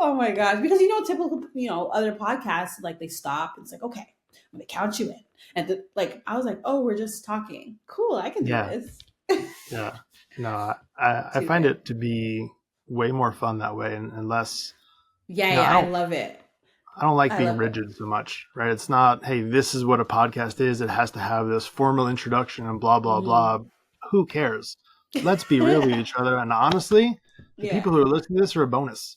Oh my gosh. Because, typical, other podcasts, like they stop. It's like, okay, I'm going to count you in. And I was like, oh, we're just talking. Cool. I can do this. Yeah. No, I find it to be way more fun that way and less. I love it. I don't like being rigid so much, right? It's not, hey, this is what a podcast is. It has to have this formal introduction and blah, blah, blah. Who cares? Let's be real with each other. And honestly, the people who are listening to this are a bonus.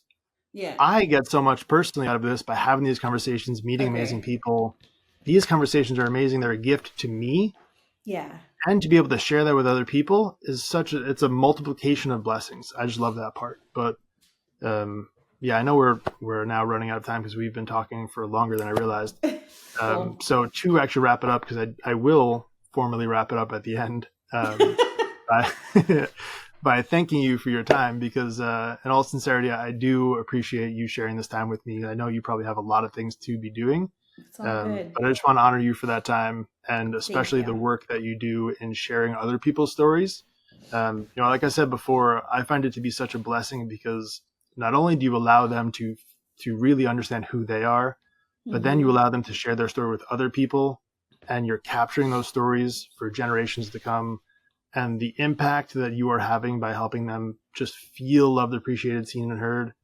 Yeah. I get so much personally out of this by having these conversations, meeting amazing people. These conversations are amazing. They're a gift to me. Yeah. And to be able to share that with other people is it's a multiplication of blessings. I just love that part. But I know we're now running out of time because we've been talking for longer than I realized. Cool. So to actually wrap it up, because I will formally wrap it up at the end by thanking you for your time, because in all sincerity, I do appreciate you sharing this time with me. I know you probably have a lot of things to be doing. It's all good. But I just want to honor you for that time, and especially the work that you do in sharing other people's stories. Like I said before, I find it to be such a blessing because not only do you allow them to really understand who they are, but then you allow them to share their story with other people, and you're capturing those stories for generations to come. And the impact that you are having by helping them just feel loved, appreciated, seen, and heard,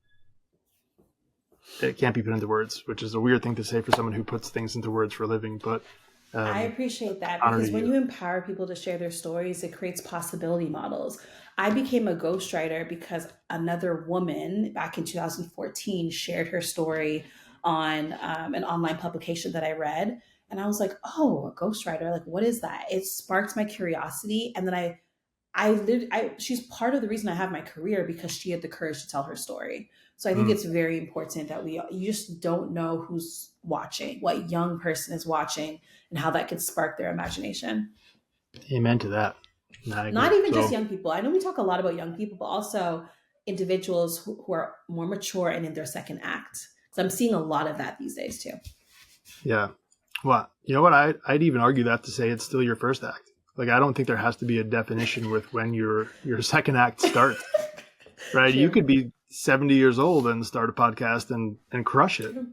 it can't be put into words, which is a weird thing to say for someone who puts things into words for a living. But I appreciate that, Honor to because when you. you empower people to share their stories, it creates possibility models. I became a ghostwriter because another woman back in 2014 shared her story on an online publication that I read. And I was like, oh, a ghostwriter, like, what is that? It sparked my curiosity. And then she's part of the reason I have my career, because she had the courage to tell her story. So I think Mm, it's very important that you just don't know who's watching, what young person is watching, and how that could spark their imagination. amen to that. No, I Not agree. even just So young people. I know we talk a lot about young people, but also individuals who are more mature and in their second act. So I'm seeing a lot of that these days too. yeah. Well, you know what? I'd even argue that to say it's still your first act. Like, I don't think there has to be a definition with when your second act starts, right? You True. could be 70 years old and start a podcast and crush it, True.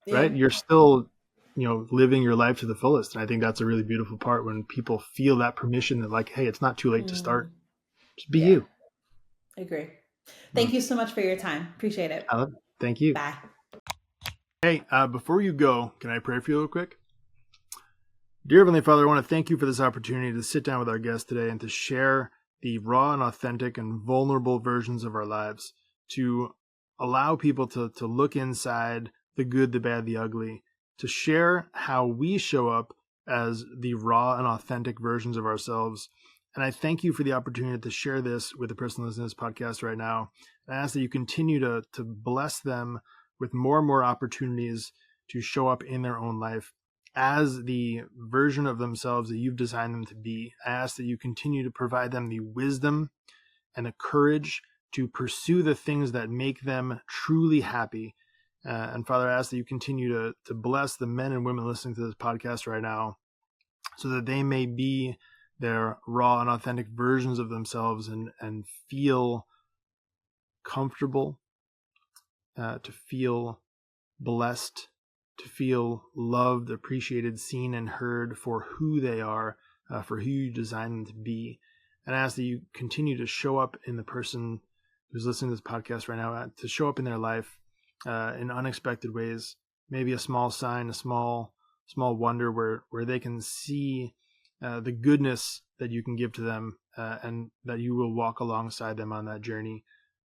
right? Yeah. You're still, living your life to the fullest. And I think that's a really beautiful part when people feel that permission that, like, hey, it's not too late to start. Mm, Just be yeah. you. Agree. Mm. Thank you so much for your time. Appreciate it. I love it. Thank you. Bye. Hey, before you go, can I pray for you real quick? Dear Heavenly Father, I want to thank you for this opportunity to sit down with our guest today and to share the raw and authentic and vulnerable versions of our lives, to allow people to look inside the good, the bad, the ugly, to share how we show up as the raw and authentic versions of ourselves. And I thank you for the opportunity to share this with the person listening to this podcast right now. I ask that you continue to bless them with more and more opportunities to show up in their own life as the version of themselves that you've designed them to be. I ask that you continue to provide them the wisdom and the courage to pursue the things that make them truly happy. And Father, I ask that you continue to bless the men and women listening to this podcast right now, so that they may be their raw and authentic versions of themselves and feel comfortable, to feel blessed, to feel loved, appreciated, seen, and heard for who they are, for who you designed them to be. And I ask that you continue to show up in the person who's listening to this podcast right now, to show up in their life in unexpected ways. Maybe a small sign, a small wonder where they can see the goodness that you can give to them, and that you will walk alongside them on that journey,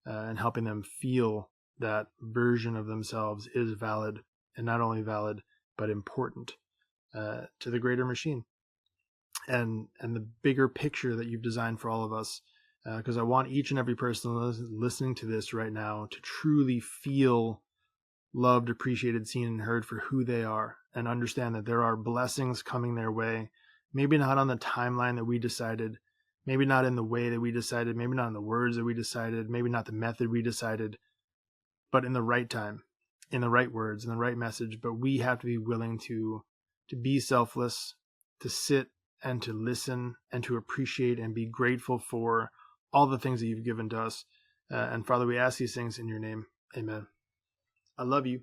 and helping them feel that version of themselves is valid, and not only valid, but important to the greater machine and the bigger picture that you've designed for all of us. Because I want each and every person listening to this right now to truly feel loved, appreciated, seen, and heard for who they are, and understand that there are blessings coming their way. Maybe not on the timeline that we decided, maybe not in the way that we decided, maybe not in the words that we decided, maybe not the method we decided, but in the right time, in the right words, in the right message. But we have to be willing to be selfless, to sit and to listen and to appreciate and be grateful for all the things that you've given to us. And Father, we ask these things in your name. Amen. I love you.